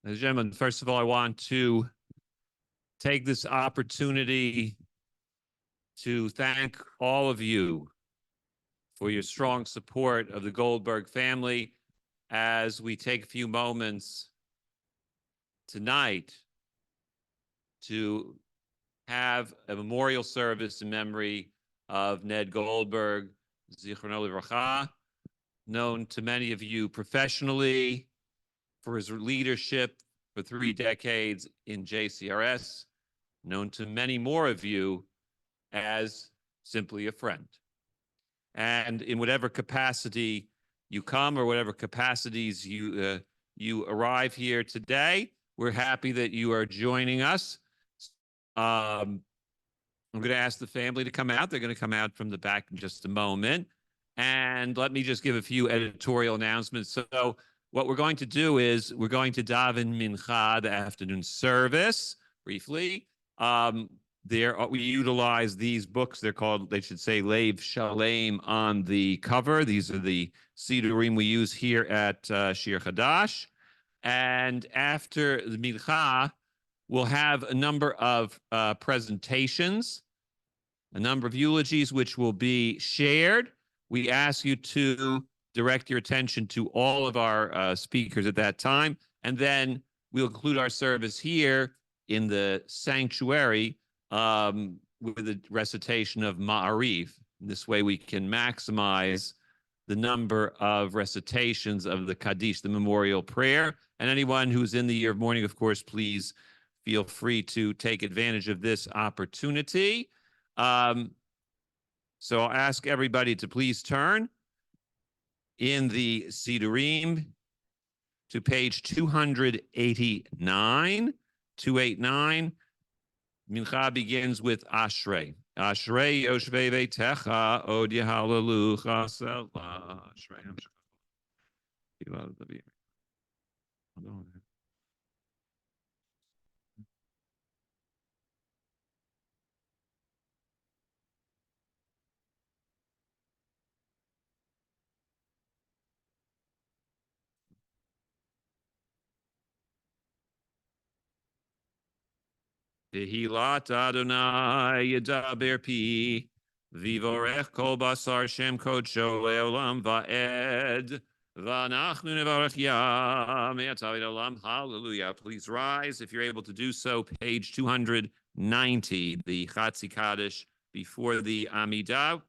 Ladies and gentlemen, first of all, I want to take this opportunity to thank all of you for your strong support of the Goldberg family as we take a few moments tonight to have a memorial service in memory of Ned Goldberg, Zichrono Livracha, known to many of you professionally for his leadership for 3 decades in JCRS, known to many more of you as simply a friend. And in whatever capacity you come or whatever capacities you arrive here today, we're happy that you are joining us. I'm going to ask the family to come out. They're going to come out from the back in just a moment. And let me just give a few editorial announcements. So what we're going to do is we're going to daven Minchah, the afternoon service, briefly. We utilize these books. They're called, they should say, Lev Shalem on the cover. These are the Sidurim we use here at Shir Chadash. And after the Minchah, we'll have a number of presentations, a number of eulogies, which will be shared. We ask you to direct your attention to all of our speakers at that time, and then we'll conclude our service here in the sanctuary with a recitation of Ma'arif. This way we can maximize the number of recitations of the Kaddish, the memorial prayer. And anyone who's in the year of mourning, of course, please feel free to take advantage of this opportunity. So I'll ask everybody to please turn in the Sidurim to page 289. 289. Mincha begins with Ashrei. Ashrei Yoshvei Veitecha Od Yehalalucha Selah. Ashrei. Vihilat Adonai Yedaber Pi, Vivorech Kol Basar Shem Kodsho Leolam Va'ed, V'anachnu Nevarech Yam Yatavid Olam. Hallelujah. Please rise if you're able to do so. Page 290, the Chatzi Kaddish before the Amidah.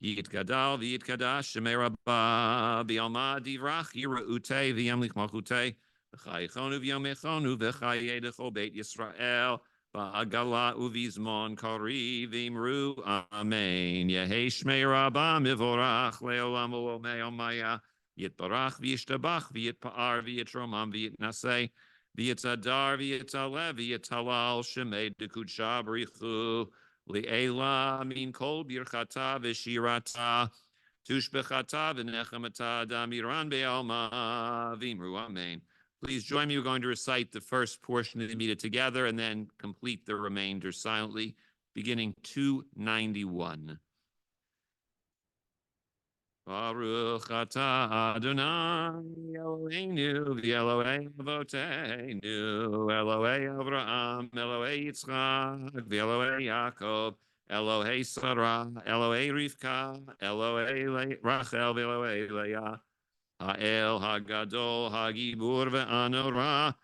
Yit Gadal V'yit Kadash Shemei Rabbah B'yalma Divrach Yira'utei V'yamlich Malchutei V'chayechonu v'yomechonu v'chayedechol Beit Yisrael V'agala uvizmon kori v'imru Amen. Yehei Shmei Rabbah mivorach le'olam v'olmei omaya Yitbarach v'yishtabach v'yitpa'ar v'yitromam v'yitnasei v'yitzadar v'yitzaleh v'yithalal Shemei Dekudsha B'richu Li'ela min kol birchata v'shirata tushbechata v'nechamata damiran be'alma v'imru amen. Please join me. We're going to recite the first portion of the Amidah together and then complete the remainder silently, beginning 291. Baruch atah Adonai Eloheinu v'Elohei Avoteinu Elohei Avraham Elohei Yitzchak v'Elohei Yaakov Elohei Sarah Elohei Rivka Elohei Rachel v'Elohei Leah Ha'el Hagadol Hagibur v'Anora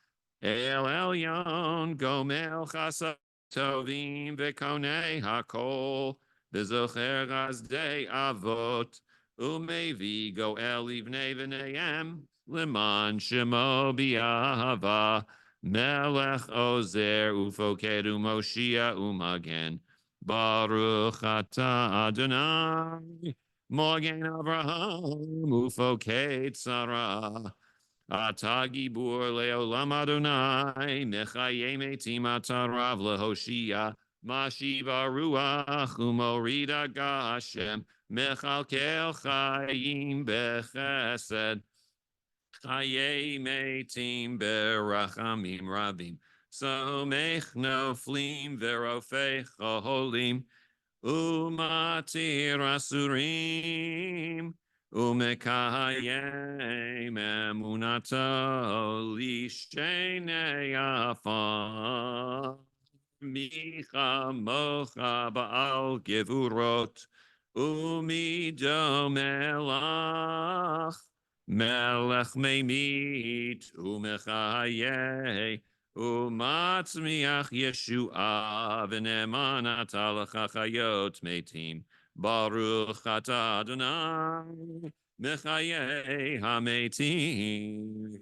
El Elyon Gomel Chasad Tovim v'Konei Hakol v'Zocher Gazdei Avot Umevi Goel Livnei V'Neim Leman Shemo Bi'ahava Melech Ozer Ufokedu Moshia Umagen Baruch Atah Adonai Mogen Avraham Ufoked Sarah Atah Gibur Leolam Adonai Mechaye Metim Atarav Lehoshia Mashiva Ruach Umorida Gashem Mechalkel Chayim Bechesed Chaye Metim Berachamim Rabim Somech Noflim Verofech Cholim Umatir Asurim Umekayem emunato lishenei afar. Micha mocha baal gevurot umido melach melech meimit umechaye umatzmiach Yeshua v'nemanat al chayot metim baruch atah Adonai mechaye hametim.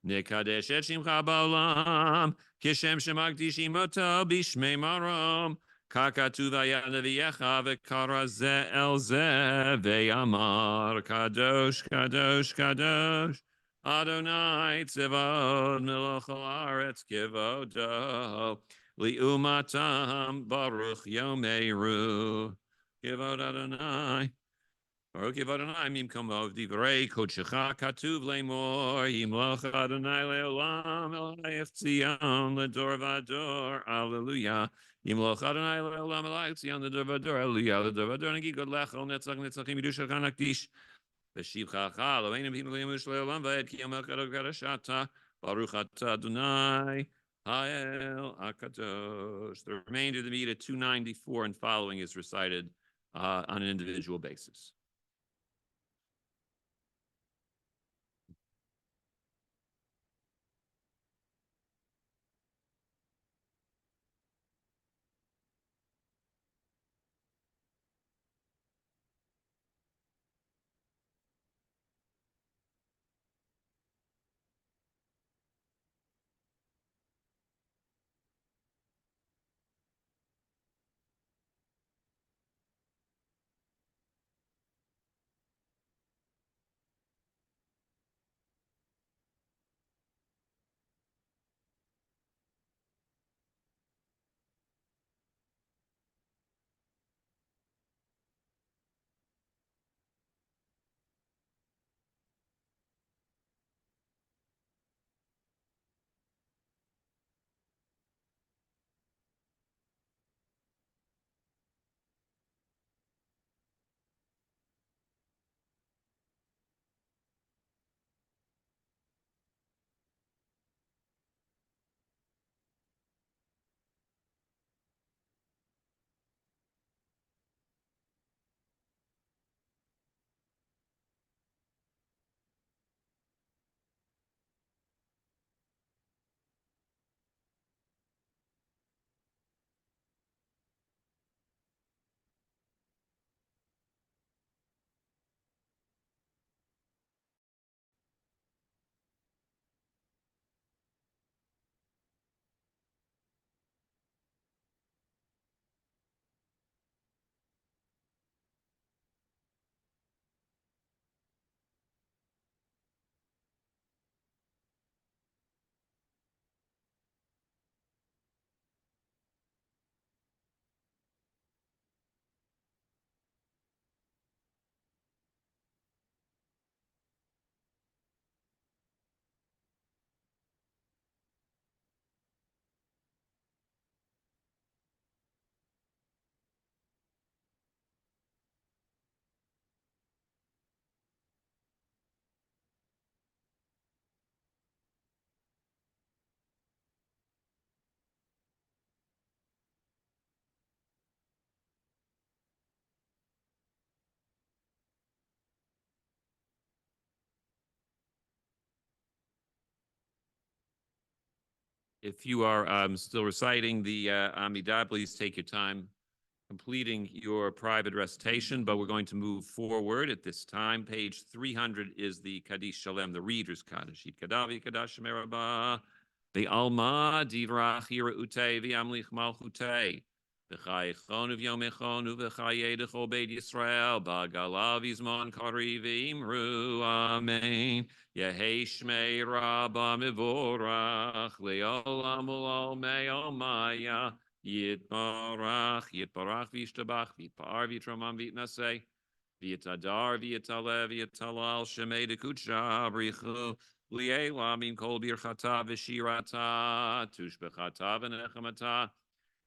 Nekadesh et shimcha ba'olam, kishem shemagdishim oto b'shmei marom, kakatu vayad leviyecha v'kara ze el ze ve'amar, kadosh, kadosh, kadosh, Adonai tzevod melech haaretz kivodo, li'umatam baruch yomeru, kivod Adonai. Baruch Adonai mimkom of divrei kodshecha katuv lemor yimloch Adonai leolam elayich tzion ledor vador Alleluia yimloch Adonai leolam elayich tzion ledor vador Alleluia ledor vador nagi god lechol netzach netzachim yidusha kanakdish v'shivcha chal oeinim him lemush leolam v'ed ki yomel kadol kadashata Baruch atah Adonai Ha'el HaKadosh. The remainder of the meat at 294 and following is recited on an individual basis. If you are still reciting the Amidah, please take your time completing your private recitation, but we're going to move forward at this time. Page 300 is the Kaddish Shalem, the reader's Kaddish. Kadavi Kadash Merabah, the Alma Divrach Ute V'Amlich Malchute. V'chayechon v'yomechon v'chayedech obed Yisrael b'galav izmon kari v'imru amen. Yehei shmei rabba mivorach le'olam u'ol me'omaya yitbarach v'yishtabach v'yitpar v'yitramam v'yitnaseh v'yitadar v'yitaleh v'yitalal shemei dekutsha brichu li'elam im kol birchata v'shirata tushbechata v'nechamata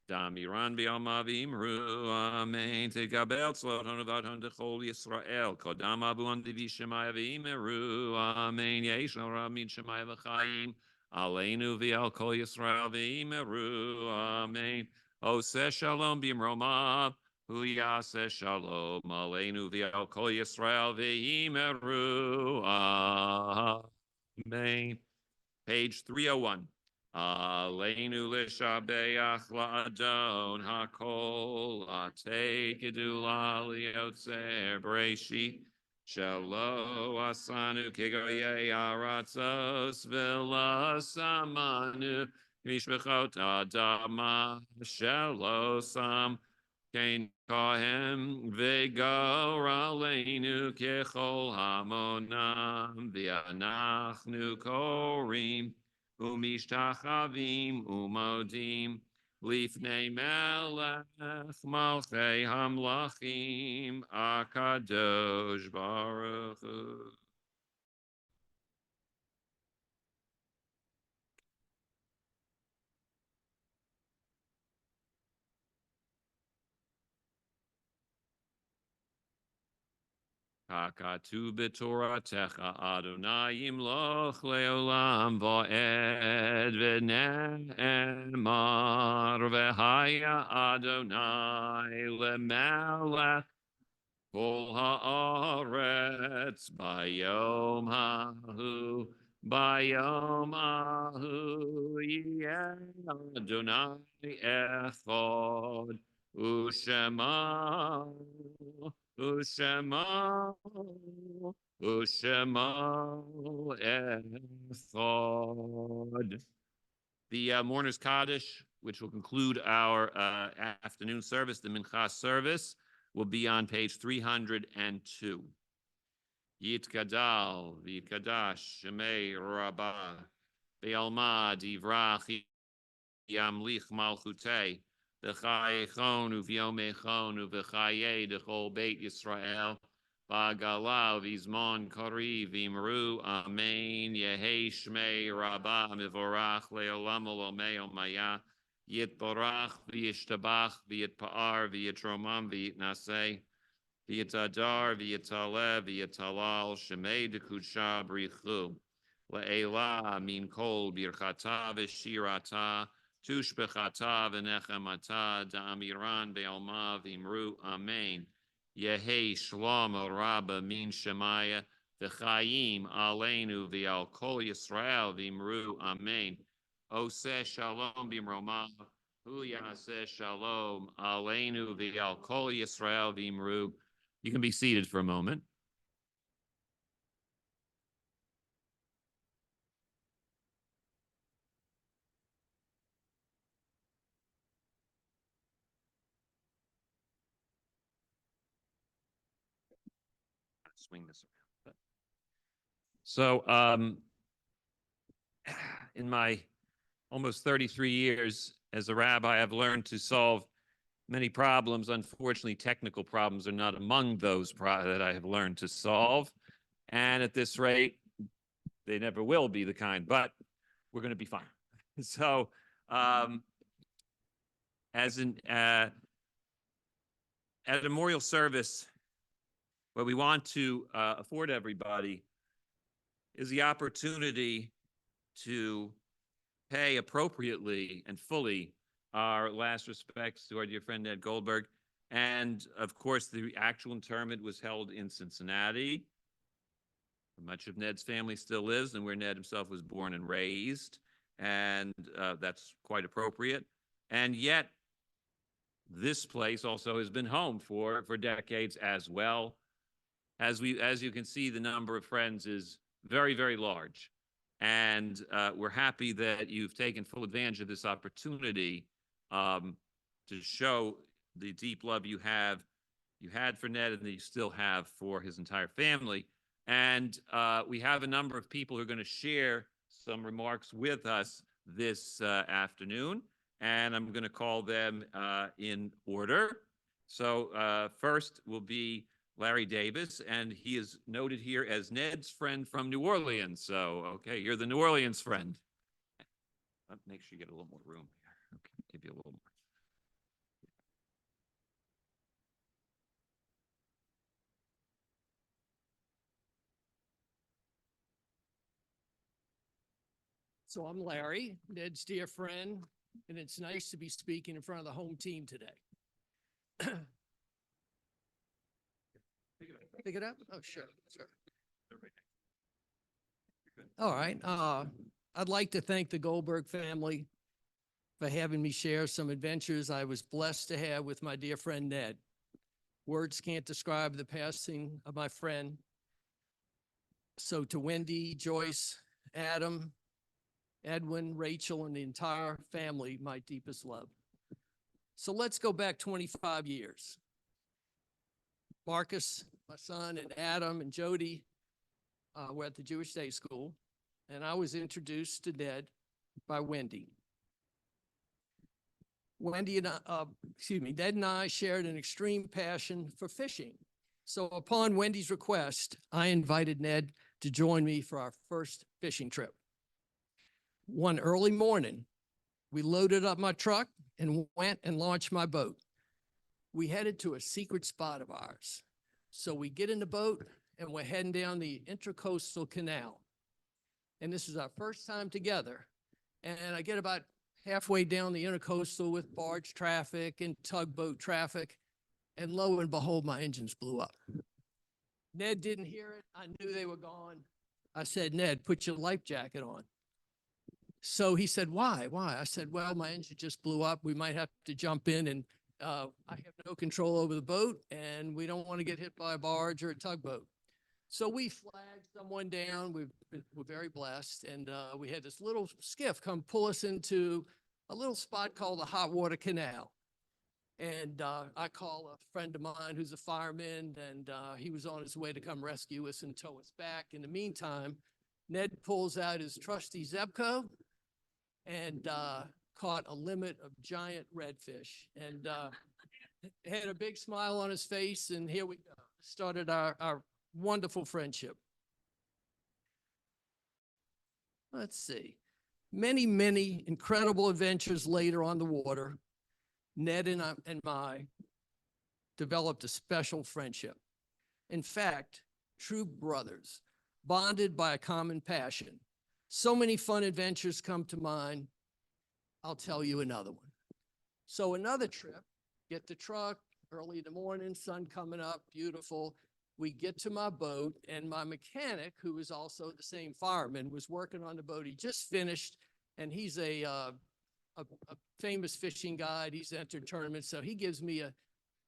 Damiran bi'amavim ru amen. Tegabel tzlot honavat hondechol Yisrael. Kodam abu andivi shemaya v'imeru amen. Yesh no ramin shemaya v'chaim. Aleinu v'al kol Yisrael v'imeru amen. Oseh shalom b'imromav. Hu yaseh shalom. Aleinu v'al kol Yisrael v'imeru amen. Page 301. Aleinu l'shabeach la'adon hakol ate gedula liotzer breishi shelo asanu kegoye aratzos v'lasamanu mishmechot adama shelo sam Kain kohem v'gor aleinu kechol hamonam v'anachnu korim Umishtachavim umodim lifnei melech malchei hamlachim akadosh baruch hu. Hakatu b'toratecha Adonai imloch leolam va'ed v'ne'emar v'haya Adonai lemelech kol haaretz bayom ahu yeh Adonai echad u'shema Ushema, Ushema Echad. The Mourner's Chadash, which will conclude our afternoon service, the Minchah Service, will be on page 302. Yitkadal, Yitkadash, Shemei Rabbah, Be'alma, Divrach, Yamlich Malchutei, V'chayechon u'vyomechon u'v'chaye d'chol Beit Yisrael v'agala v'izmon kori v'imru amen Yehei shmei rabbah mivorach le'olam olomei omaya yitborach v'yishtabach v'yitpa'ar v'yitromam v'yitnaseh v'yitadar v'yitaleh v'yitalal shemei d'kudsha brichu le'ela min kol birchata v'shirata Tushbechata v'nechemata da'amiran be'alma v'imru amen. Yehei shlomo rabba min shemaya v'chayim aleinu v'al kol Yisrael v'imru amen. Oseh shalom b'imroma hu yaseh shalom aleinu v'al kol Yisrael v'imru. You can be seated for a moment. Swing this around. So, in my almost 33 years as a rabbi, I've learned to solve many problems. Unfortunately, technical problems are not among those that I have learned to solve. And at this rate, they never will be the kind, but we're going to be fine. So, as an at a memorial service, what we want to afford everybody is the opportunity to pay appropriately and fully our last respects to our dear friend Ned Goldberg. And of course, the actual interment was held in Cincinnati. Much of Ned's family still lives, and where Ned himself was born and raised, and that's quite appropriate. And yet, this place also has been home for decades as well. As you can see, the number of friends is very, very large. And we're happy that you've taken full advantage of this opportunity to show the deep love you had for Ned and that you still have for his entire family. And we have a number of people who are going to share some remarks with us this afternoon. And I'm going to call them in order. So first will be Larry Davis, and he is noted here as Ned's friend from New Orleans. So, okay, you're the New Orleans friend. Make sure you get a little more room here. Okay, give you a little more. So I'm Larry, Ned's dear friend, and it's nice to be speaking in front of the home team today. Pick it up? Oh, sure. All right. I'd like to thank the Goldberg family for having me share some adventures I was blessed to have with my dear friend Ned. Words can't describe the passing of my friend. So to Wendy, Joyce, Adam, Edwin, Rachel, and the entire family, my deepest love. So let's go back 25 years. Marcus, my son, and Adam and Jody were at the Jewish Day School, and I was introduced to Ned by Wendy. Ned and I shared an extreme passion for fishing. So upon Wendy's request, I invited Ned to join me for our first fishing trip. One early morning, we loaded up my truck and went and launched my boat. We headed to a secret spot of ours. So we get in the boat and we're heading down the Intercoastal Canal. And this is our first time together. And I get about halfway down the Intercoastal with barge traffic and tugboat traffic. And lo and behold, my engines blew up. Ned didn't hear it. I knew they were gone. I said, Ned, put your life jacket on. So he said, why? I said, well, my engine just blew up. We might have to jump in, and I have no control over the boat, and we don't want to get hit by a barge or a tugboat. So we flagged someone down. We're very blessed. And we had this little skiff come pull us into a little spot called the Hot Water Canal. And I call a friend of mine who's a fireman, and he was on his way to come rescue us and tow us back. In the meantime, Ned pulls out his trusty Zebco and caught a limit of giant redfish, and had a big smile on his face, and here we go. Started our wonderful friendship. Let's see. Many, many incredible adventures later on the water, Ned and I developed a special friendship. In fact, true brothers, bonded by a common passion. So many fun adventures come to mind. I'll tell you another one. So another trip, get the truck, early in the morning, sun coming up, beautiful. We get to my boat, and my mechanic, who was also the same fireman, was working on the boat. He just finished, and he's a famous fishing guide. He's entered tournaments, so he gives me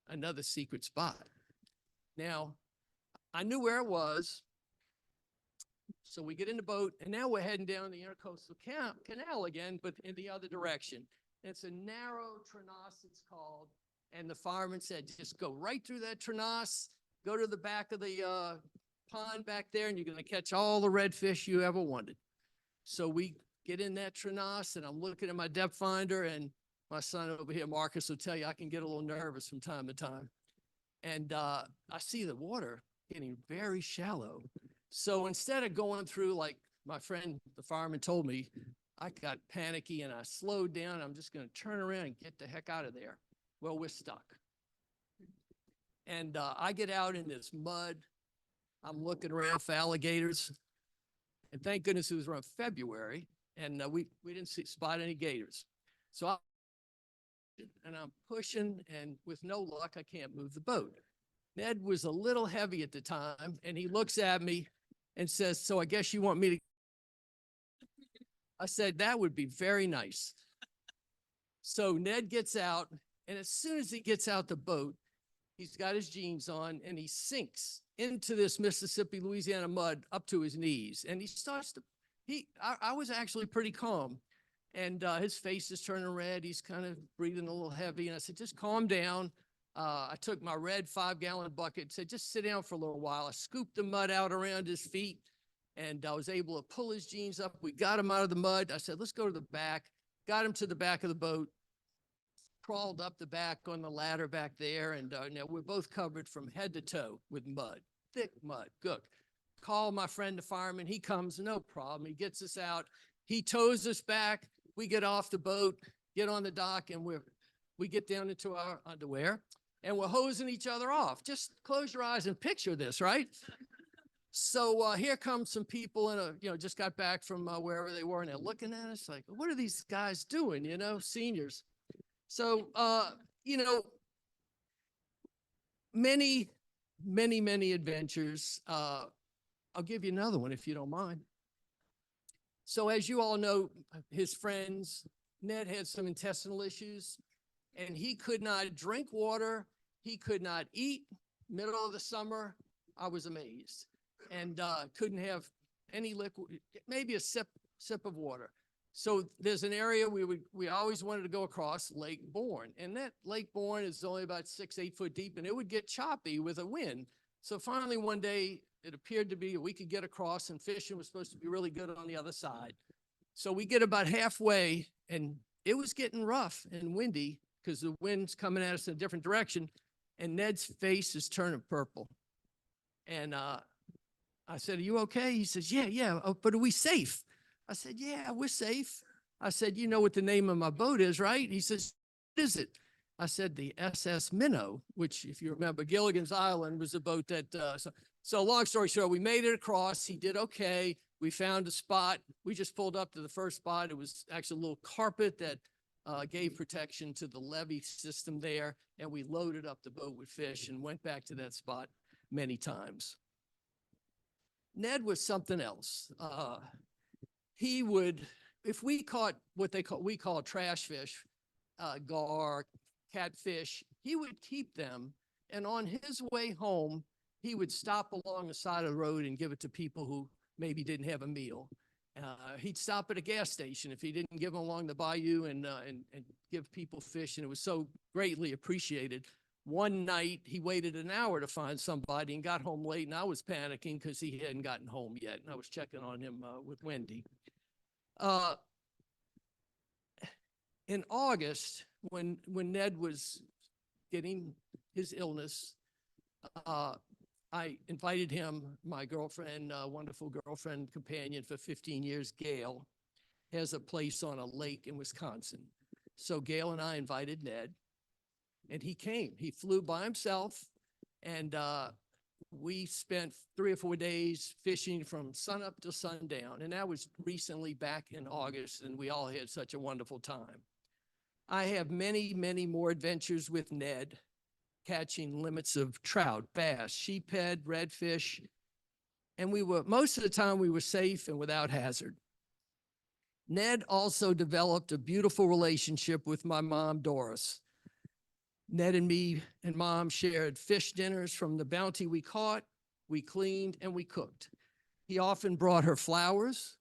another secret spot. Now, I knew where it was. So we get in the boat, and now we're heading down the Intercoastal Canal again, but in the other direction. It's a narrow trenasse, it's called, and the fireman said, just go right through that trenasse, go to the back of the pond back there, and you're going to catch all the redfish you ever wanted. So we get in that trenasse, and I'm looking at my depth finder, and my son over here, Marcus, will tell you I can get a little nervous from time to time. And I see the water getting very shallow. So instead of going through, like my friend, the fireman told me, I got panicky and I slowed down. I'm just going to turn around and get the heck out of there. Well, we're stuck. And I get out in this mud. I'm looking around for alligators. And thank goodness it was around February, and we didn't spot any gators. So I'm pushing, and with no luck, I can't move the boat. Ned was a little heavy at the time, and he looks at me and says, so I guess you want me to. I said, that would be very nice. So Ned gets out, and as soon as he gets out the boat, he's got his jeans on, and he sinks into this Mississippi, Louisiana mud up to his knees. And he starts to, I was actually pretty calm. And his face is turning red. He's kind of breathing a little heavy. And I said, just calm down. I took my red 5-gallon bucket, said, just sit down for a little while. I scooped the mud out around his feet, and I was able to pull his jeans up. We got him out of the mud. I said, let's go to the back. Got him to the back of the boat, crawled up the back on the ladder back there. And now we're both covered from head to toe with mud, thick mud. Good. Call my friend, the fireman. He comes, no problem. He gets us out. He tows us back. We get off the boat, get on the dock, and we get down into our underwear. And we're hosing each other off. Just close your eyes and picture this, right? So here comes some people just got back from wherever they were, and they're looking at us like, what are these guys doing? Seniors. So, many, many, many adventures. I'll give you another one if you don't mind. So as you all know, his friends, Ned had some intestinal issues, and he could not drink water. He could not eat. Middle of the summer, I was amazed, and couldn't have any liquid, maybe a sip of water. So there's an area we always wanted to go across, Lake Bourne, and that Lake Bourne is only about 6-8 foot deep, and it would get choppy with a wind. So finally one day it appeared to be we could get across, and fishing was supposed to be really good on the other side. So we get about halfway, and it was getting rough and windy because the wind's coming at us in a different direction, and Ned's face is turning purple. And I said, "Are you okay?" He says, "Yeah. Oh, but are we safe?" I said, "Yeah, we're safe." I said, "You know what the name of my boat is, right?" He says, "What is it?" I said, "The SS Minnow," which, if you remember, Gilligan's Island was a boat that, so long story short, we made it across. He did okay. We found a spot. We just pulled up to the first spot. It was actually a little carpet that gave protection to the levee system there. And we loaded up the boat with fish and went back to that spot many times. Ned was something else. He would, if we caught what we call trash fish, gar, catfish, he would keep them. And on his way home, he would stop along the side of the road and give it to people who maybe didn't have a meal. He'd stop at a gas station if he didn't give them along the bayou and give people fish. And it was so greatly appreciated. One night he waited an hour to find somebody and got home late, and I was panicking because he hadn't gotten home yet. And I was checking on him with Wendy. In August, when Ned was getting his illness, I invited him, my girlfriend, wonderful girlfriend, companion for 15 years, Gail, has a place on a lake in Wisconsin. So Gail and I invited Ned, and he came. He flew by himself, and we spent 3 or 4 days fishing from sunup to sundown, and that was recently back in August, and we all had such a wonderful time. I have many, many more adventures with Ned, catching limits of trout, bass, sheephead, redfish, and most of the time we were safe and without hazard. Ned also developed a beautiful relationship with my mom, Doris. Ned and me and Mom shared fish dinners from the bounty we caught, we cleaned, and we cooked. He often brought her flowers,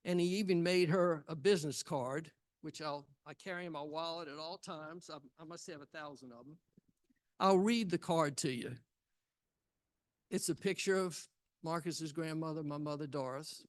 and he even made her a business card, which I carry in my wallet at all times. I must have 1,000 of them. I'll read the card to you. It's a picture of Marcus's grandmother, my mother, Doris.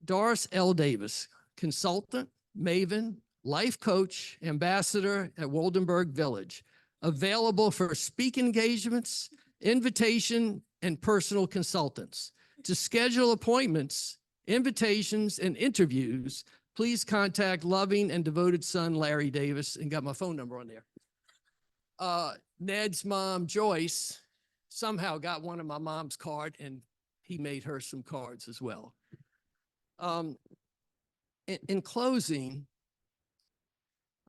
Doris L. Davis, consultant, maven, life coach, ambassador at Woldenberg Village, available for speaking engagements, invitation, and personal consultants. To schedule appointments, invitations, and interviews, please contact loving and devoted son, Larry Davis, and got my phone number on there. Ned's mom, Joyce, somehow got one of my mom's card, and he made her some cards as well. In closing,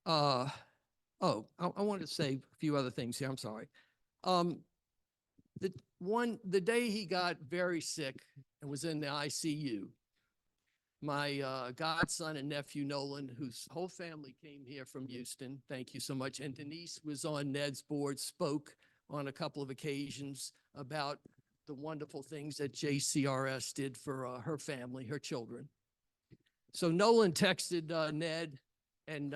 I wanted to say a few other things here. I'm sorry. The day he got very sick and was in the ICU, my godson and nephew, Nolan, whose whole family came here from Houston, thank you so much, and Denise was on Ned's board, spoke on a couple of occasions about the wonderful things that JCRS did for her family, her children. So Nolan texted Ned, and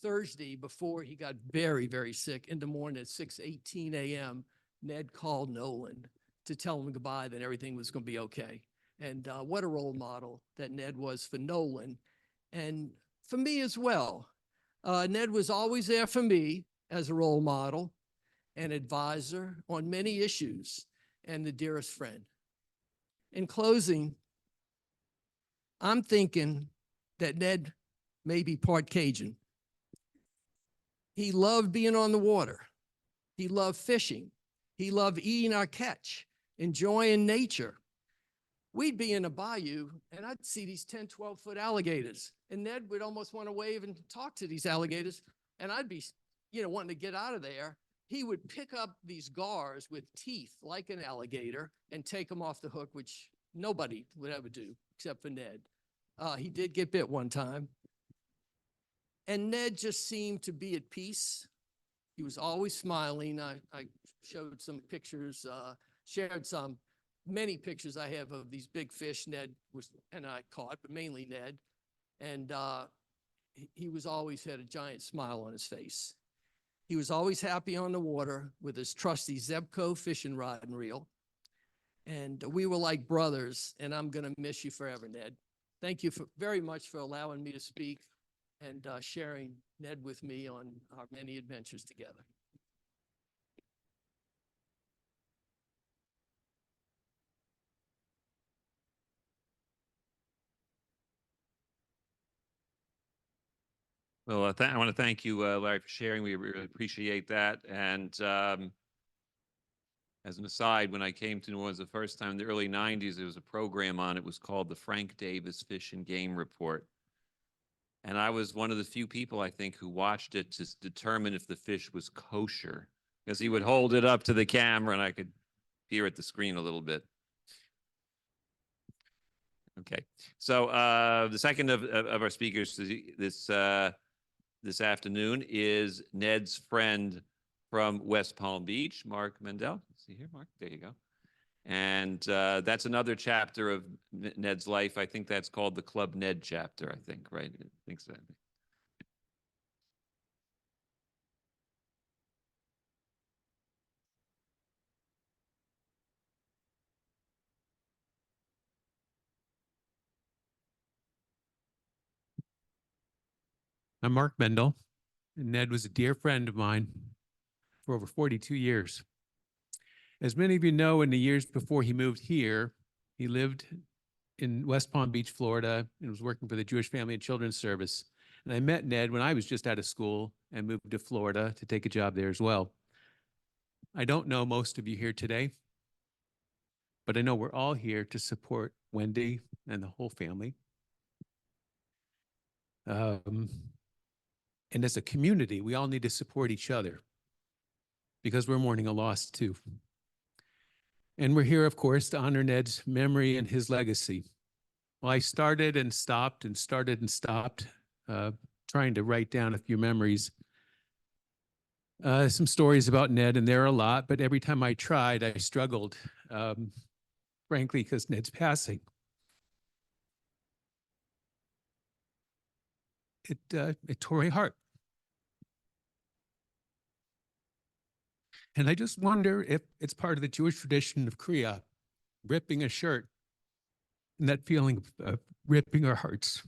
Thursday, before he got very, very sick, in the morning at 6:18 a.m., Ned called Nolan to tell him goodbye, that everything was going to be okay. And what a role model that Ned was for Nolan and for me as well. Ned was always there for me as a role model, an advisor on many issues, and the dearest friend. In closing, I'm thinking that Ned may be part Cajun. He loved being on the water. He loved fishing. He loved eating our catch. enjoying nature. We'd be in a bayou and I'd see these 10, 12-foot alligators. And Ned would almost want to wave and talk to these alligators. And I'd be, wanting to get out of there. He would pick up these gars with teeth like an alligator and take them off the hook, which nobody would ever do except for Ned. He did get bit one time. And Ned just seemed to be at peace. He was always smiling. I showed some pictures, shared many pictures I have of these big fish Ned and I caught, but mainly Ned. And he was always had a giant smile on his face. He was always happy on the water with his trusty Zebco fishing rod and reel. And we were like brothers, and I'm going to miss you forever, Ned. Thank you very much for allowing me to speak and sharing Ned with me on our many adventures together. Well, I want to thank you, Larry, for sharing. We really appreciate that. And as an aside, when I came to New Orleans the first time in the early 90s, there was a program on it. It was called the Frank Davis Fish and Game Report. And I was one of the few people, I think, who watched it to determine if the fish was kosher, because he would hold it up to the camera and I could peer at the screen a little bit. Okay. So the second of our speakers this afternoon is Ned's friend from West Palm Beach, Mark Mendel. See here, Mark? There you go. And that's another chapter of Ned's life. I think that's called the Club Ned chapter, I think, right? I think so. I'm Mark Mendel, and Ned was a dear friend of mine for over 42 years. As many of you know, in the years before he moved here, he lived in West Palm Beach, Florida, and was working for the Jewish Family and Children's Service. And I met Ned when I was just out of school and moved to Florida to take a job there as well. I don't know most of you here today, but I know we're all here to support Wendy and the whole family. And as a community, we all need to support each other because we're mourning a loss too. And we're here, of course, to honor Ned's memory and his legacy. Well, I started and stopped and started and stopped, trying to write down a few memories. Some stories about Ned, and there are a lot, but every time I tried, I struggled, frankly, because Ned's passing. It tore my heart. And I just wonder if it's part of the Jewish tradition of Kriya, ripping a shirt, and that feeling of ripping our hearts.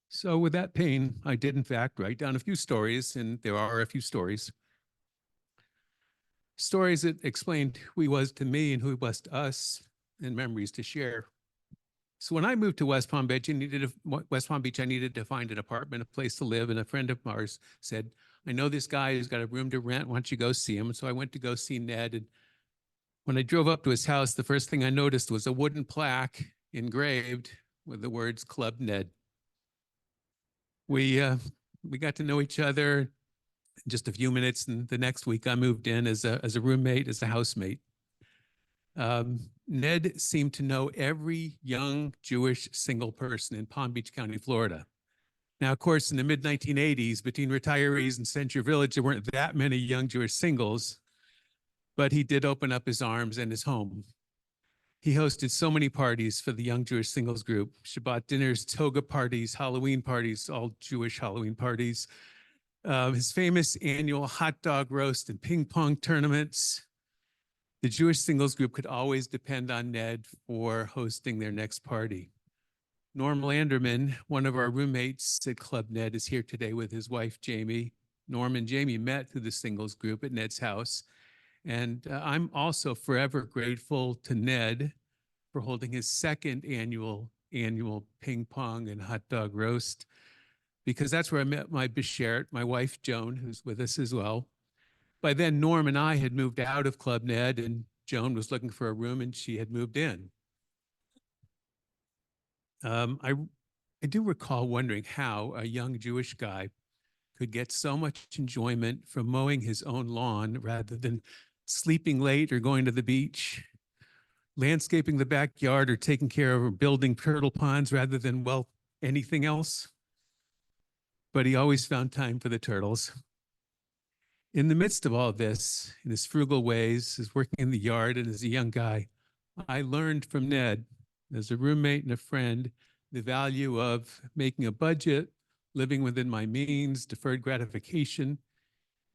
So with that pain, I did in fact write down a few stories, and there are a few stories. Stories that explained who he was to me and who he was to us, and memories to share. So when I moved to West Palm Beach, I needed to find an apartment, a place to live, and a friend of ours said, I know this guy who's got a room to rent. Why don't you go see him? And so I went to go see Ned. And when I drove up to his house, the first thing I noticed was a wooden plaque engraved with the words Club Ned. We got to know each other in just a few minutes, and the next week I moved in as a roommate, as a housemate. Ned seemed to know every young Jewish single person in Palm Beach County, Florida. Now, of course, in the mid-1980s, between retirees and Century Village, there weren't that many young Jewish singles, but he did open up his arms and his home. He hosted so many parties for the young Jewish singles group, Shabbat dinners, toga parties, Halloween parties, all Jewish Halloween parties, his famous annual hot dog roast and ping pong tournaments. The Jewish singles group could always depend on Ned for hosting their next party. Norm Landerman, one of our roommates at Club Ned, is here today with his wife, Jamie. Norm and Jamie met through the singles group at Ned's house. And I'm also forever grateful to Ned for holding his second annual ping pong and hot dog roast, because that's where I met my beshert, my wife, Joan, who's with us as well. By then, Norm and I had moved out of Club Ned, and Joan was looking for a room and she had moved in. I do recall wondering how a young Jewish guy could get so much enjoyment from mowing his own lawn rather than sleeping late or going to the beach, landscaping the backyard or taking care of or building turtle ponds rather than, well, anything else. But he always found time for the turtles. In the midst of all this, in his frugal ways, as working in the yard and as a young guy, I learned from Ned, as a roommate and a friend, the value of making a budget, living within my means, deferred gratification.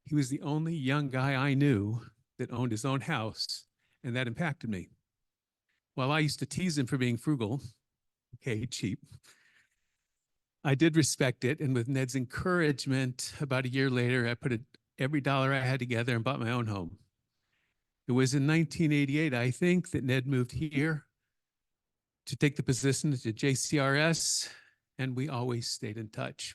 He was the only young guy I knew that owned his own house, and that impacted me. While I used to tease him for being frugal, okay, cheap, I did respect it, and with Ned's encouragement, about a year later, I put every dollar I had together and bought my own home. It was in 1988, I think, that Ned moved here to take the position at JCRS, and we always stayed in touch.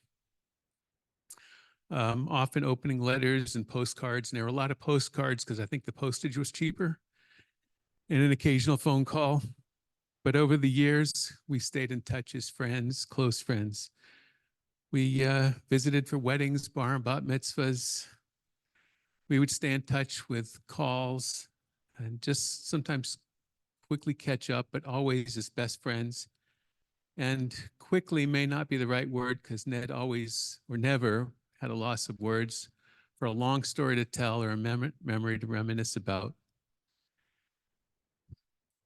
Often opening letters and postcards, and there were a lot of postcards because I think the postage was cheaper, and an occasional phone call. But over the years, we stayed in touch as friends, close friends. We visited for weddings, bar and bat mitzvahs. We would stay in touch with calls and just sometimes quickly catch up, but always as best friends. And quickly may not be the right word because Ned always or never had a loss of words for a long story to tell or a memory to reminisce about.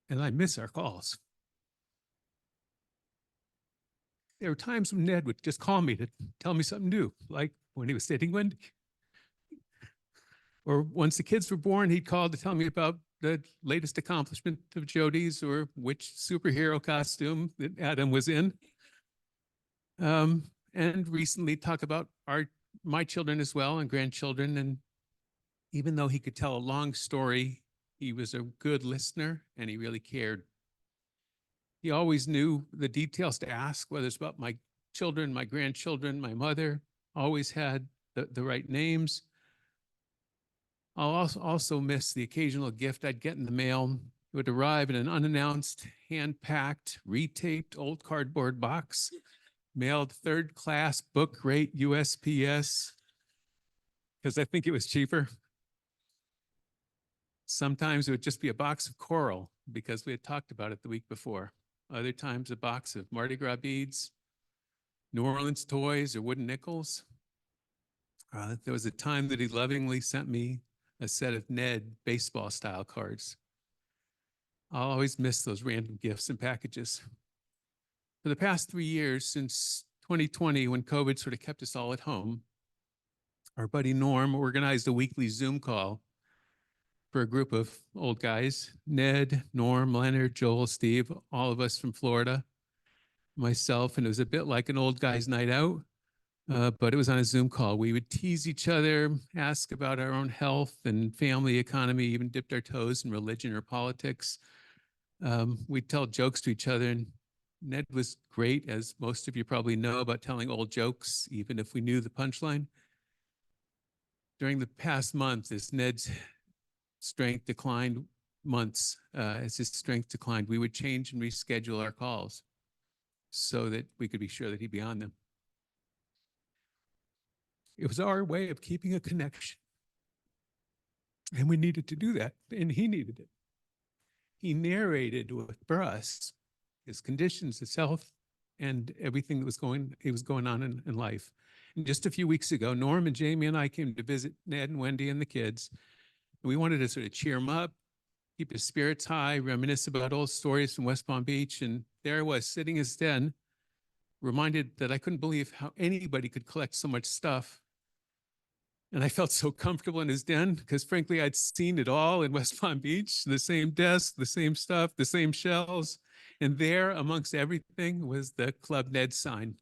And I miss our calls. There were times when Ned would just call me to tell me something new, like when he was dating Wendy. Or once the kids were born, he'd call to tell me about the latest accomplishment of Jody's or which superhero costume that Adam was in. And recently talk about my children as well and grandchildren. And even though he could tell a long story, he was a good listener and he really cared. He always knew the details to ask, whether it's about my children, my grandchildren, my mother, always had the right names. I'll also miss the occasional gift I'd get in the mail. It would arrive in an unannounced, hand-packed, retaped old cardboard box, mailed third-class book rate USPS, because I think it was cheaper. Sometimes it would just be a box of coral because we had talked about it the week before. Other times a box of Mardi Gras beads, New Orleans toys, or wooden nickels. There was a time that he lovingly sent me a set of Ned baseball style cards. I'll always miss those random gifts and packages. For the past 3 years, since 2020, when COVID sort of kept us all at home, our buddy Norm organized a weekly Zoom call for a group of old guys, Ned, Norm, Leonard, Joel, Steve, all of us from Florida, myself, and it was a bit like an old guy's night out. But it was on a Zoom call. We would tease each other, ask about our own health and family, economy, even dipped our toes in religion or politics. We'd tell jokes to each other, and Ned was great, as most of you probably know, about telling old jokes, even if we knew the punchline. During the past month, as Ned's strength declined as his strength declined, we would change and reschedule our calls so that we could be sure that he'd be on them. It was our way of keeping a connection. And we needed to do that, and he needed it. He narrated for us his conditions, his health, and everything that was going on in life. And just a few weeks ago, Norm and Jamie and I came to visit Ned and Wendy and the kids. And we wanted to sort of cheer him up, keep his spirits high, reminisce about old stories from West Palm Beach. And there I was, sitting in his den, reminded that I couldn't believe how anybody could collect so much stuff. And I felt so comfortable in his den because frankly, I'd seen it all in West Palm Beach, the same desk, the same stuff, the same shelves. And there amongst everything was the Club Ned sign.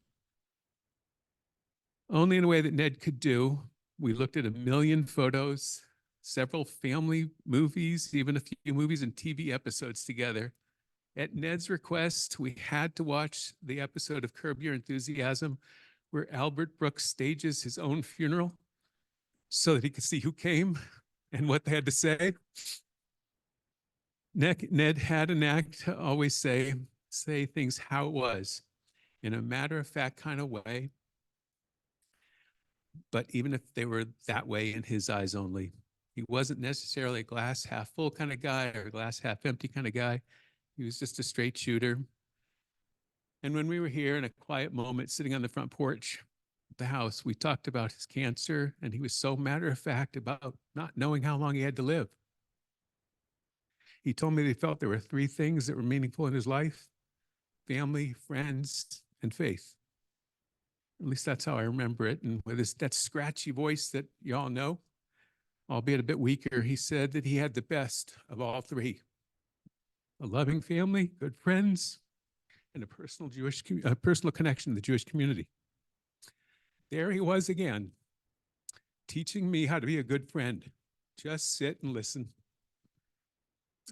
Only in a way that Ned could do. We looked at 1 million photos, several family movies, even a few movies and TV episodes together. At Ned's request, we had to watch the episode of Curb Your Enthusiasm where Albert Brooks stages his own funeral so that he could see who came and what they had to say. Ned had a knack to always say things how it was in a matter-of-fact kind of way, but even if they were that way in his eyes only. He wasn't necessarily a glass half full kind of guy or a glass half empty kind of guy. He was just a straight shooter. And when we were here in a quiet moment sitting on the front porch of the house, we talked about his cancer, and he was so matter-of-fact about not knowing how long he had to live. He told me that he felt there were three things that were meaningful in his life: family, friends, and faith. At least that's how I remember it. And with that scratchy voice that you all know, albeit a bit weaker, he said that he had the best of all three: a loving family, good friends, and a personal connection to the Jewish community. There he was again, teaching me how to be a good friend. Just sit and listen.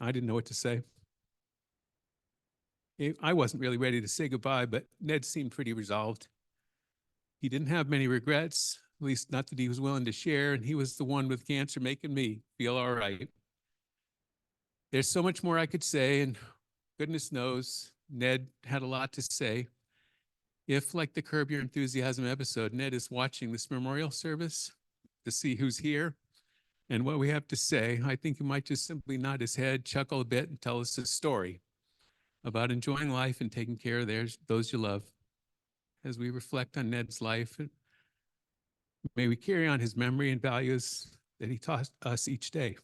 I didn't know what to say. I wasn't really ready to say goodbye, but Ned seemed pretty resolved. He didn't have many regrets, at least not that he was willing to share, and he was the one with cancer making me feel all right. There's so much more I could say, and goodness knows, Ned had a lot to say. If, like the Curb Your Enthusiasm episode, Ned is watching this memorial service to see who's here and what we have to say, I think he might just simply nod his head, chuckle a bit, and tell us a story about enjoying life and taking care of those you love. As we reflect on Ned's life, may we carry on his memory and values that he taught us each day.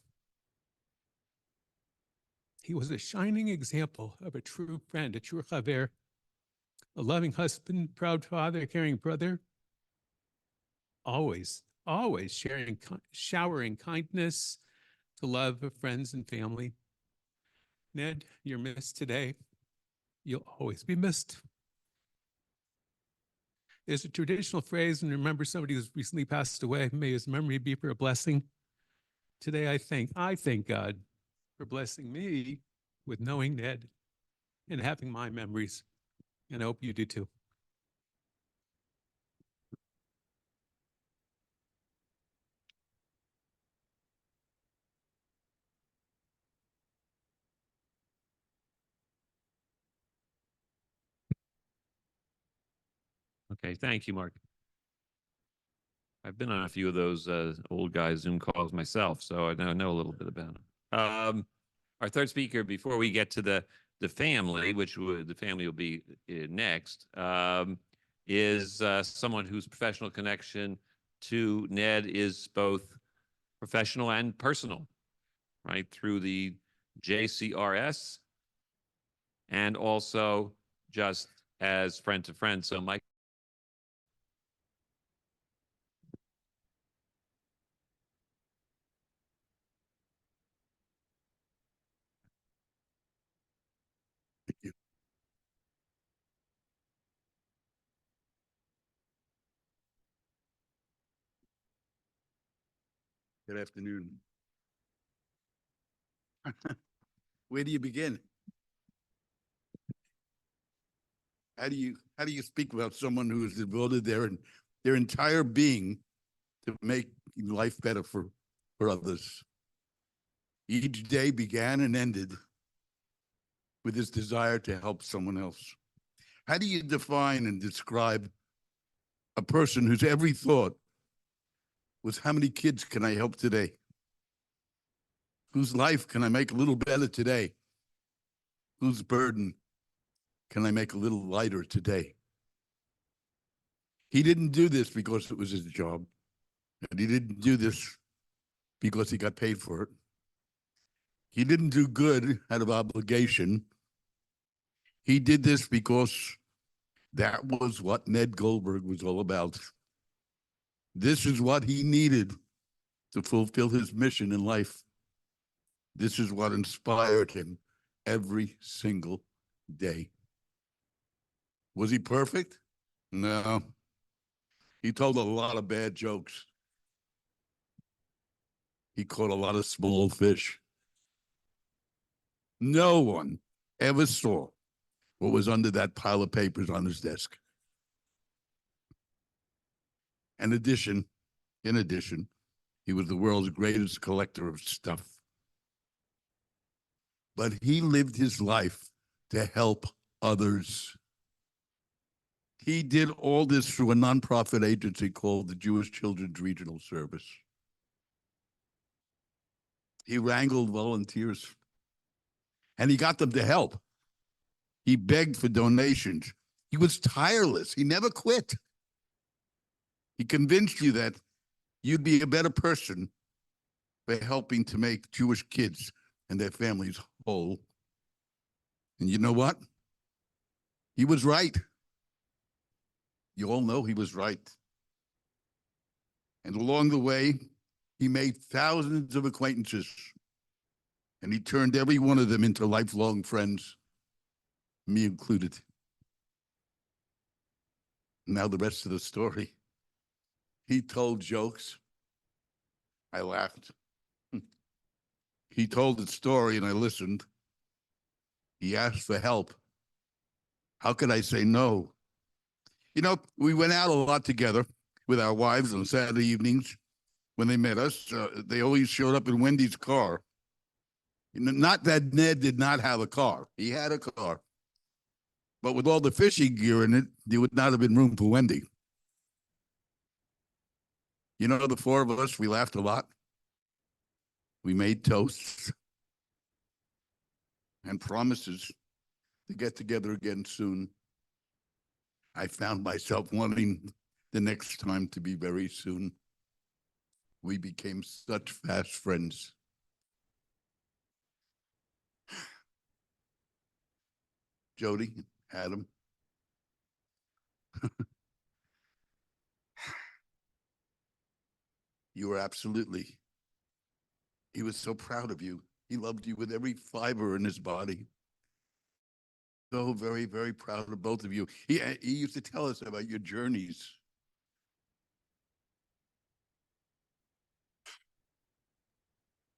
He was a shining example of a true friend, a true chaver, a loving husband, proud father, caring brother, always showering kindness to love of friends and family. Ned, you're missed today. You'll always be missed. There's a traditional phrase, and remember somebody who's recently passed away, may his memory be for a blessing. Today, I thank God for blessing me with knowing Ned and having my memories, and I hope you do too. Okay, thank you, Mark. I've been on a few of those old guy Zoom calls myself, so I know a little bit about them. Our third speaker, before we get to the family, the family will be next, is someone whose professional connection to Ned is both professional and personal, right? Through the JCRS and also just as friend to friend. So Mike. Thank you. Good afternoon. Where do you begin? How do you speak about someone who has devoted their entire being to make life better for others? Each day began and ended with his desire to help someone else. How do you define and describe a person whose every thought was, how many kids can I help today? Whose life can I make a little better today? Whose burden can I make a little lighter today? He didn't do this because it was his job. And he didn't do this because he got paid for it. He didn't do good out of obligation. He did this because that was what Ned Goldberg was all about. This is what he needed to fulfill his mission in life. This is what inspired him every single day. Was he perfect? No. He told a lot of bad jokes. He caught a lot of small fish. No one ever saw what was under that pile of papers on his desk. In addition, he was the world's greatest collector of stuff. but he lived his life to help others. He did all this through a nonprofit agency called the Jewish Children's Regional Service. He wrangled volunteers and he got them to help. He begged for donations. He was tireless. He never quit. He convinced you that you'd be a better person by helping to make Jewish kids and their families whole. And you know what? He was right. You all know he was right. And along the way, he made thousands of acquaintances, and he turned every one of them into lifelong friends, me included. Now the rest of the story. He told jokes. I laughed. He told his story and I listened. He asked for help. How could I say no? You know, we went out a lot together with our wives on Saturday evenings. When they met us, they always showed up in Wendy's car. Not that Ned did not have a car. He had a car. But with all the fishing gear in it, there would not have been room for Wendy. You know, the four of us, we laughed a lot. We made toasts and promises to get together again soon. I found myself wanting the next time to be very soon. We became such fast friends. Jody, Adam. You were absolutely, he was so proud of you. He loved you with every fiber in his body. So very, very proud of both of you. He used to tell us about your journeys.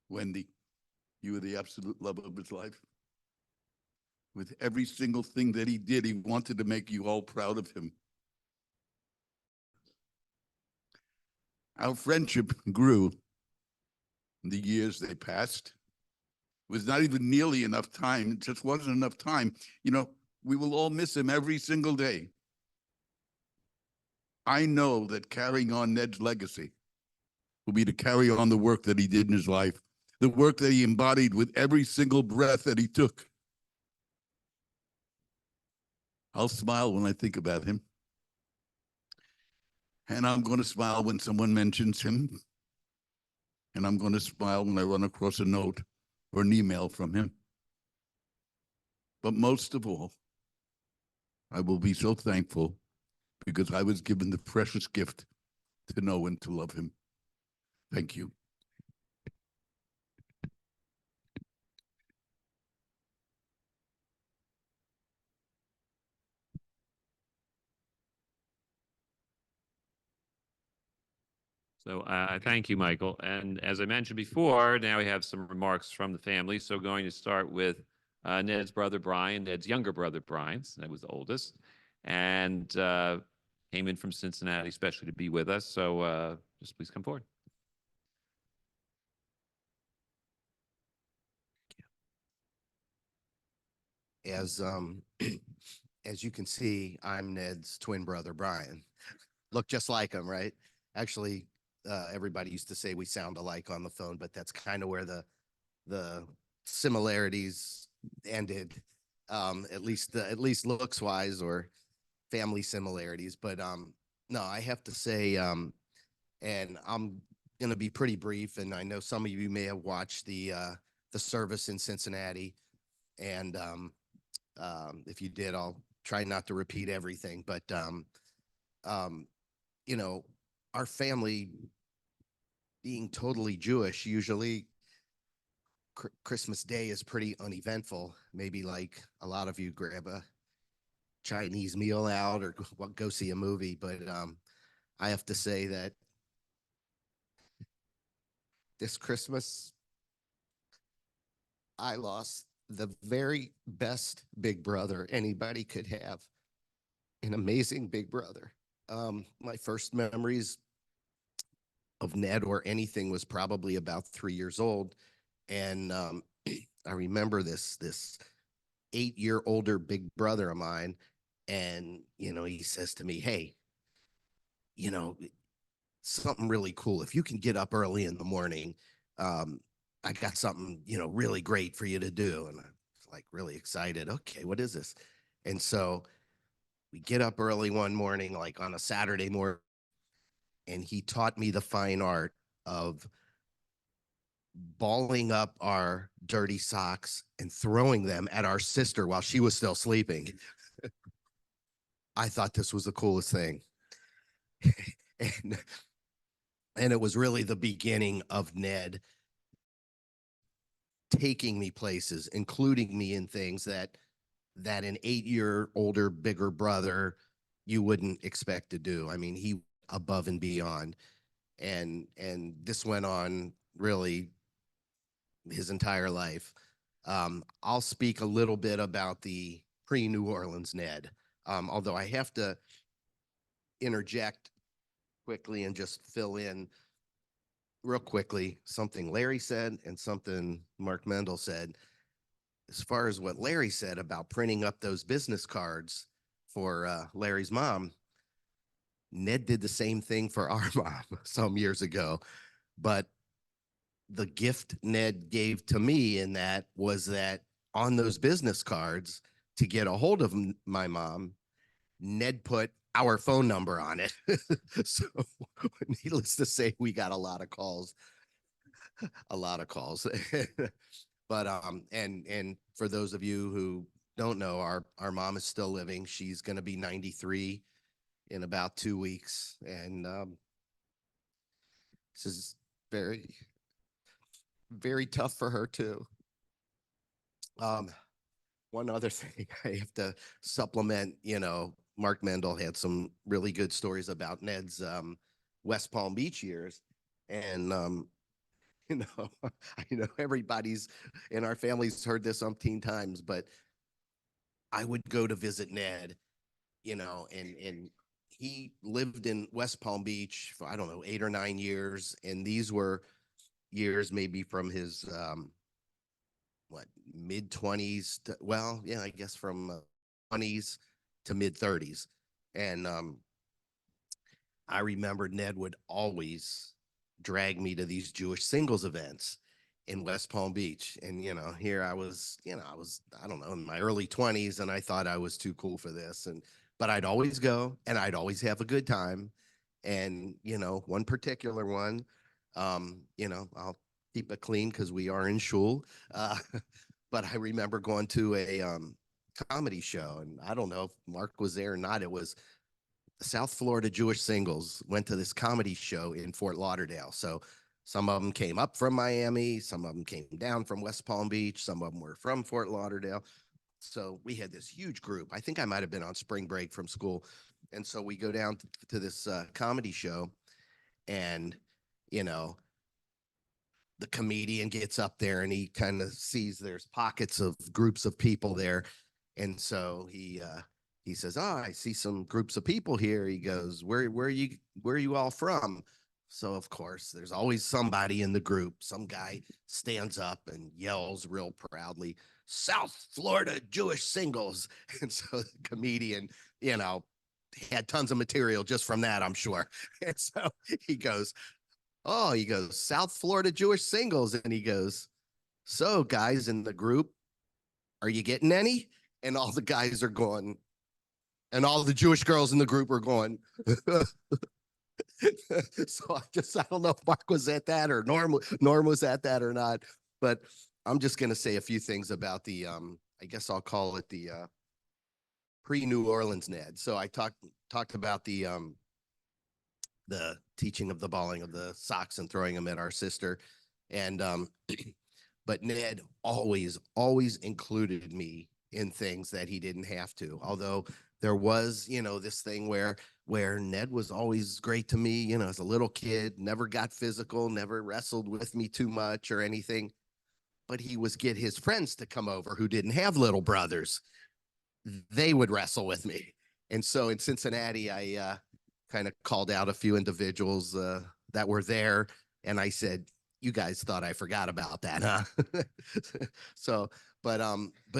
Wendy, you were the absolute love of his life. With every single thing that he did, he wanted to make you all proud of him. Our friendship grew in the years they passed. It was not even nearly enough time. It just wasn't enough time. You know, we will all miss him every single day. I know that carrying on Ned's legacy will be to carry on the work that he did in his life, the work that he embodied with every single breath that he took. I'll smile when I think about him. And I'm going to smile when someone mentions him. And I'm going to smile when I run across a note or an email from him. But most of all, I will be so thankful because I was given the precious gift to know and to love him. Thank you. So thank you, Michael. And as I mentioned before, now we have some remarks from the family. So going to start with Ned's brother, Brian, Ned's younger brother, Brian, that was the oldest, and came in from Cincinnati, especially to be with us. So just please come forward. As as you can see, I'm Ned's twin brother, Brian. Look just like him, right? Actually, everybody used to say we sound alike on the phone, but that's kind of where the similarities ended, at least looks wise or family similarities. But no, I have to say, and I'm gonna be pretty brief. And I know some of you may have watched the service in Cincinnati, and if you did, I'll try not to repeat everything. But you know, our family being totally Jewish, usually Christmas Day is pretty uneventful. Maybe like a lot of you grab a Chinese meal out or go see a movie. But I have to say that this Christmas, I lost the very best big brother anybody could have, an amazing big brother. My first memories of Ned or anything was probably about 3 years old. And I remember this 8-year older big brother of mine, and he says to me, "Hey, you know, something really cool. If you can get up early in the morning, I got something, really great for you to do." And I'm like really excited. Okay, what is this? And so we get up early one morning, like on a Saturday morning, and he taught me the fine art of balling up our dirty socks and throwing them at our sister while she was still sleeping. I thought this was the coolest thing. and it was really the beginning of Ned taking me places, including me in things that an 8-year older, bigger brother you wouldn't expect to do. I mean, he above and beyond. And this went on really his entire life. I'll speak a little bit about the pre-New Orleans Ned, although I have to interject quickly and just fill in real quickly something Larry said and something Mark Mendel said. As far as what Larry said about printing up those business cards for Larry's mom, Ned did the same thing for our mom some years ago. But the gift Ned gave to me in that was that on those business cards, to get a hold of my mom, Ned put our phone number on it. So needless to say, we got a lot of calls. But and for those of you who don't know, our mom is still living. She's going to be 93 in about 2 weeks, and this is very, very tough for her too. One other thing I have to supplement, Mark Mendel had some really good stories about Ned's West Palm Beach years, and I know everybody's in our family's heard this umpteen times, but I would go to visit Ned, and he lived in West Palm Beach for, I don't know, 8 or 9 years. And these were years maybe from his, mid 20s to, well, yeah, I guess from 20s to mid 30s. And I remember Ned would always drag me to these Jewish singles events in West Palm Beach. And, here I was, I don't know, in my early 20s, and I thought I was too cool for this. But I'd always go, and I'd always have a good time. And, one particular one, I'll keep it clean because we are in shul. But I remember going to a comedy show, and I don't know if Mark was there or not. It was South Florida Jewish Singles went to this comedy show in Fort Lauderdale. So some of them came up from Miami, some of them came down from West Palm Beach, some of them were from Fort Lauderdale. So we had this huge group. I think I might have been on spring break from school. And so we go down to this comedy show, and, the comedian gets up there and he kind of sees there's pockets of groups of people there. And so he says, "Oh, I see some groups of people here." He goes, where are you all from?" So of course, there's always somebody in the group. Some guy stands up and yells real proudly, "South Florida Jewish Singles." And so the comedian, had tons of material just from that, I'm sure. And so he goes, "South Florida Jewish Singles." And he goes, "So guys in the group, are you getting any?" And all the guys are going, and all the Jewish girls in the group were going. So I don't know if Mark was at that or Norm was at that or not, but I'm just going to say a few things about the, I guess I'll call it the pre-New Orleans Ned. So I talked about the teaching of the balling of the socks and throwing them at our sister. And, but Ned always included me in things that he didn't have to, although there was, this thing where Ned was always great to me, as a little kid, never got physical, never wrestled with me too much or anything, but he was get his friends to come over who didn't have little brothers. They would wrestle with me. And so in Cincinnati, I kind of called out a few individuals that were there. And I said, you guys thought I forgot about that, huh? So, but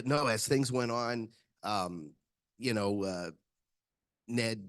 no, as things went on, you know, Ned,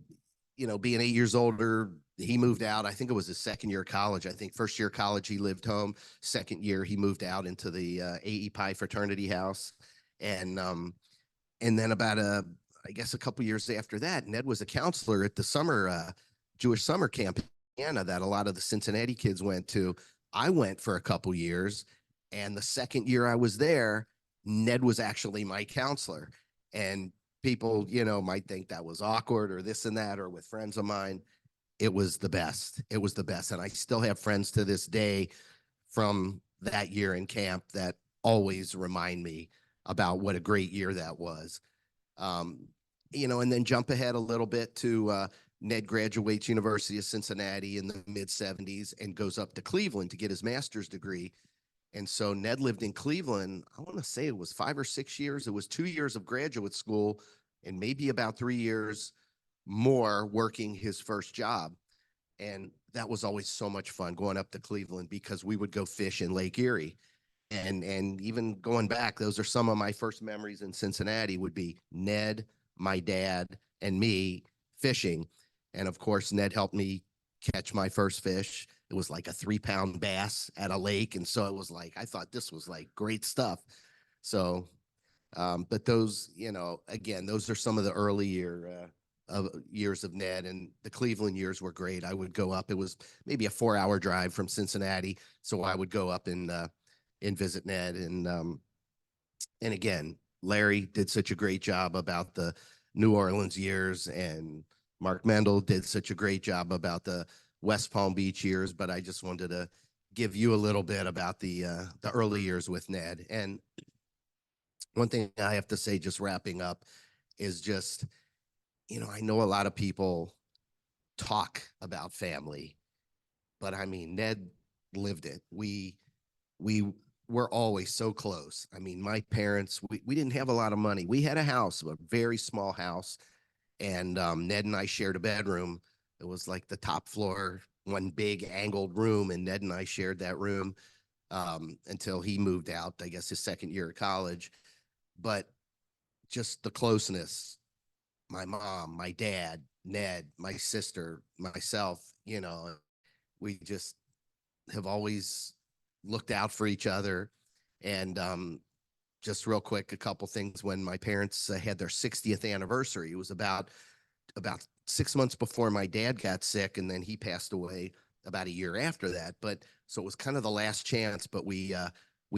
you know, being 8 years older, he moved out. I think it was his second year of college. I think first year of college, he lived home. Second year, he moved out into the AE Pi fraternity house. And, and then I guess a couple years after that, Ned was a counselor at the Jewish summer camp in Indiana that a lot of the Cincinnati kids went to. I went for a couple years. And the second year I was there, Ned was actually my counselor. And people, you know, might think that was awkward or this and that, or with friends of mine. It was the best. It was the best. And I still have friends to this day from that year in camp that always remind me about what a great year that was. You know, and then jump ahead a little bit to Ned graduates University of Cincinnati in the mid-70s and goes up to Cleveland to get his master's degree. And so Ned lived in Cleveland, I want to say it was 5 or 6 years. It was 2 years of graduate school and maybe about 3 years more working his first job. And that was always so much fun going up to Cleveland because we would go fish in Lake Erie. And even going back, those are some of my first memories in Cincinnati would be Ned, my dad, and me fishing. And of course, Ned helped me catch my first fish. It was like a 3-pound bass at a lake. And so it was like, I thought this was like great stuff. So, but those, you know, again, those are some of the early years of Ned, and the Cleveland years were great. I would go up, it was maybe a 4-hour drive from Cincinnati. So I would go up and visit Ned. And again, Larry did such a great job about the New Orleans years, and Mark Mendel did such a great job about the West Palm Beach years. But I just wanted to give you a little bit about the early years with Ned. And one thing I have to say, just wrapping up, is just, you know, I know a lot of people talk about family, but I mean, Ned lived it. We were always so close. I mean, my parents, we didn't have a lot of money. We had a house, a very small house, and Ned and I shared a bedroom. It was like the top floor, one big angled room, and Ned and I shared that room until he moved out, I guess his second year of college. But just the closeness, my mom, my dad, Ned, my sister, myself, you know, we just have always looked out for each other. And just real quick, a couple things. When my parents had their 60th anniversary, it was about 6 months before my dad got sick, and then he passed away about a year after that. But so it was kind of the last chance, but we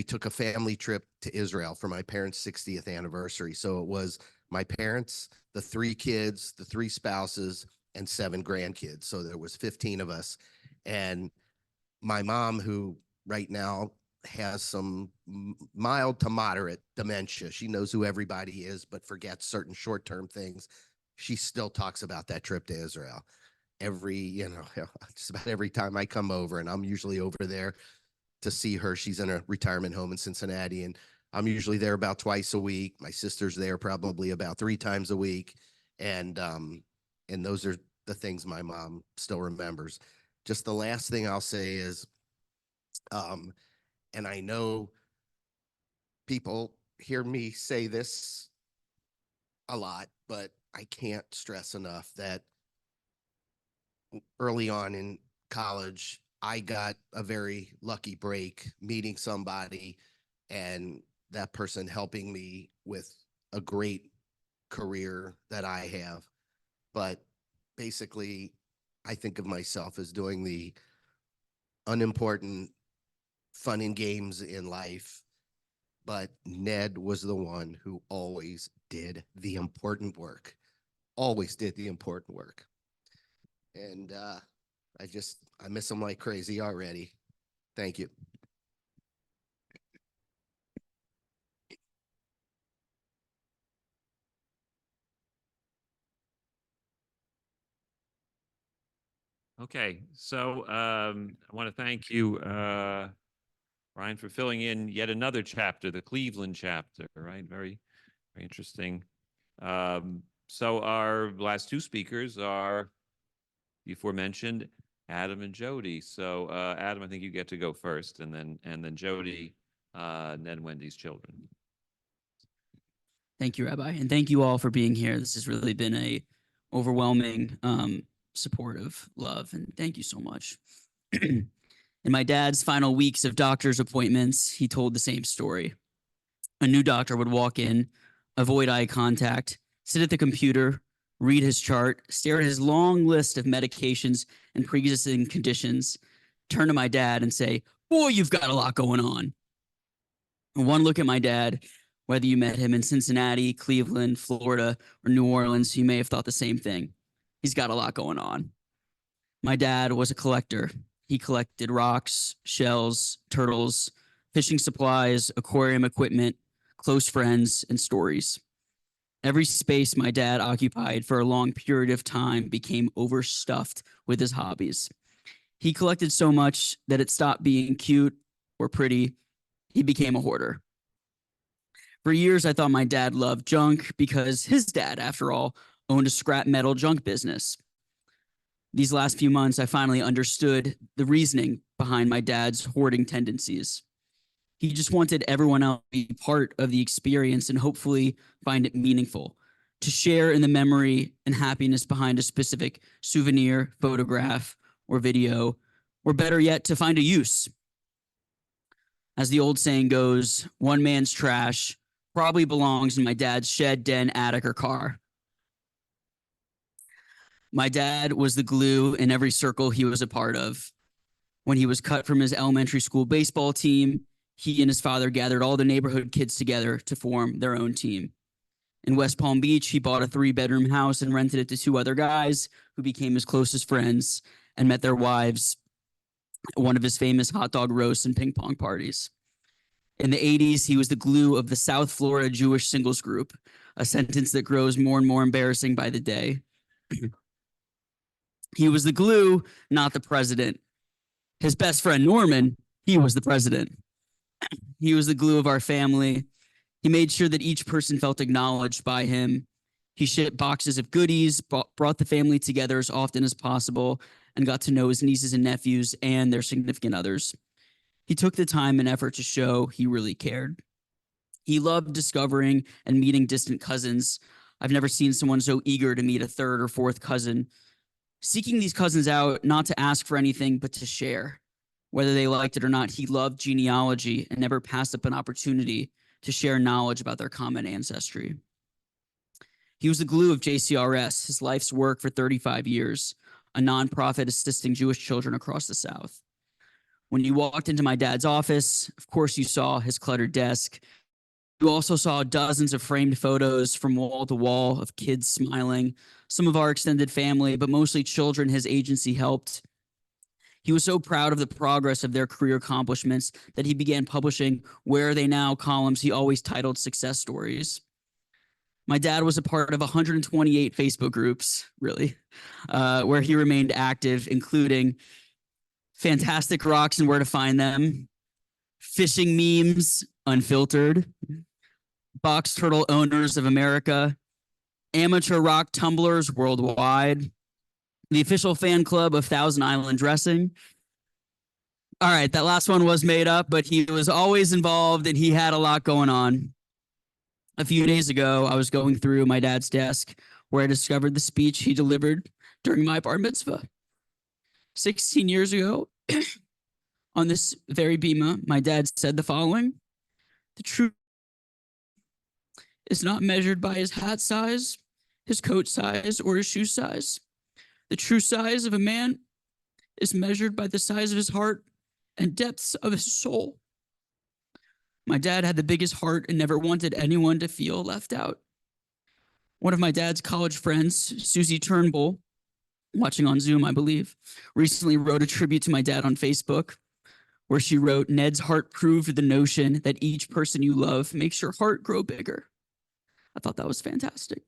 took a family trip to Israel for my parents' 60th anniversary. So it was my parents, the 3 kids, the 3 spouses, and 7 grandkids. So there was 15 of us. And my mom, who right now has some mild to moderate dementia, she knows who everybody is, but forgets certain short-term things. She still talks about that trip to Israel just about every time I come over, and I'm usually over there to see her. She's in a retirement home in Cincinnati, and I'm usually there about twice a week. My sister's there probably about 3 times a week. And those are the things my mom still remembers. Just the last thing I'll say is, and I know people hear me say this a lot, but I can't stress enough that early on in college, I got a very lucky break meeting somebody, and that person helping me with a great career that I have. But basically, I think of myself as doing the unimportant fun and games in life. But Ned was the one who always did the important work, always did the important work. And I miss him like crazy already. Thank you. Okay, so I want to thank you, Ryan, for filling in yet another chapter, the Cleveland chapter, right? Very, very interesting. So our last 2 speakers are the aforementioned Adam and Jody. So Adam, I think you get to go first, and then Jody, Ned and Wendy's children. Thank you, Rabbi, and thank you all for being here. This has really been a overwhelming, supportive love, and thank you so much. In my dad's final weeks of doctor's appointments, he told the same story. A new doctor would walk in, avoid eye contact, sit at the computer, read his chart, stare at his long list of medications and pre-existing conditions, turn to my dad and say, "Boy, you've got a lot going on." And one look at my dad, whether you met him in Cincinnati, Cleveland, Florida, or New Orleans, you may have thought the same thing. He's got a lot going on. My dad was a collector. He collected rocks, shells, turtles, fishing supplies, aquarium equipment, close friends, and stories. Every space my dad occupied for a long period of time became overstuffed with his hobbies. He collected so much that it stopped being cute or pretty. He became a hoarder. For years, I thought my dad loved junk because his dad, after all, owned a scrap metal junk business. These last few months, I finally understood the reasoning behind my dad's hoarding tendencies. He just wanted everyone else to be part of the experience and hopefully find it meaningful, to share in the memory and happiness behind a specific souvenir, photograph, or video, or better yet, to find a use. As the old saying goes, one man's trash probably belongs in my dad's shed, den, attic, or car. My dad was the glue in every circle he was a part of. When he was cut from his elementary school baseball team, he and his father gathered all the neighborhood kids together to form their own team. In West Palm Beach, he bought a 3-bedroom house and rented it to 2 other guys who became his closest friends and met their wives at one of his famous hot dog roasts and ping pong parties. In the 80s, he was the glue of the South Florida Jewish singles group, a sentence that grows more and more embarrassing by the day. He was the glue, not the president. His best friend, Norman, he was the president. He was the glue of our family. He made sure that each person felt acknowledged by him. He shipped boxes of goodies, brought the family together as often as possible, and got to know his nieces and nephews and their significant others. He took the time and effort to show he really cared. He loved discovering and meeting distant cousins. I've never seen someone so eager to meet a 3rd or 4th cousin, seeking these cousins out not to ask for anything, but to share. Whether they liked it or not, he loved genealogy and never passed up an opportunity to share knowledge about their common ancestry. He was the glue of JCRS, his life's work for 35 years, a nonprofit assisting Jewish children across the South. When you walked into my dad's office, of course, you saw his cluttered desk. You also saw dozens of framed photos from wall to wall of kids smiling, some of our extended family, but mostly children his agency helped. He was so proud of the progress of their career accomplishments that he began publishing Where Are They Now columns he always titled Success Stories. My dad was a part of 128 Facebook groups, really, where he remained active, including Fantastic Rocks and Where to Find Them, Fishing Memes Unfiltered, Box Turtle Owners of America, Amateur Rock Tumblers Worldwide, the official fan club of Thousand Island Dressing. All right, that last one was made up, but he was always involved and he had a lot going on. A few days ago, I was going through my dad's desk where I discovered the speech he delivered during my bar mitzvah. 16 years ago, on this very bima, my dad said the following: "The truth is not measured by his hat size, his coat size, or his shoe size. The true size of a man is measured by the size of his heart and depths of his soul." My dad had the biggest heart and never wanted anyone to feel left out. One of my dad's college friends, Susie Turnbull, watching on Zoom, I believe, recently wrote a tribute to my dad on Facebook, where she wrote, "Ned's heart proved the notion that each person you love makes your heart grow bigger." I thought that was fantastic.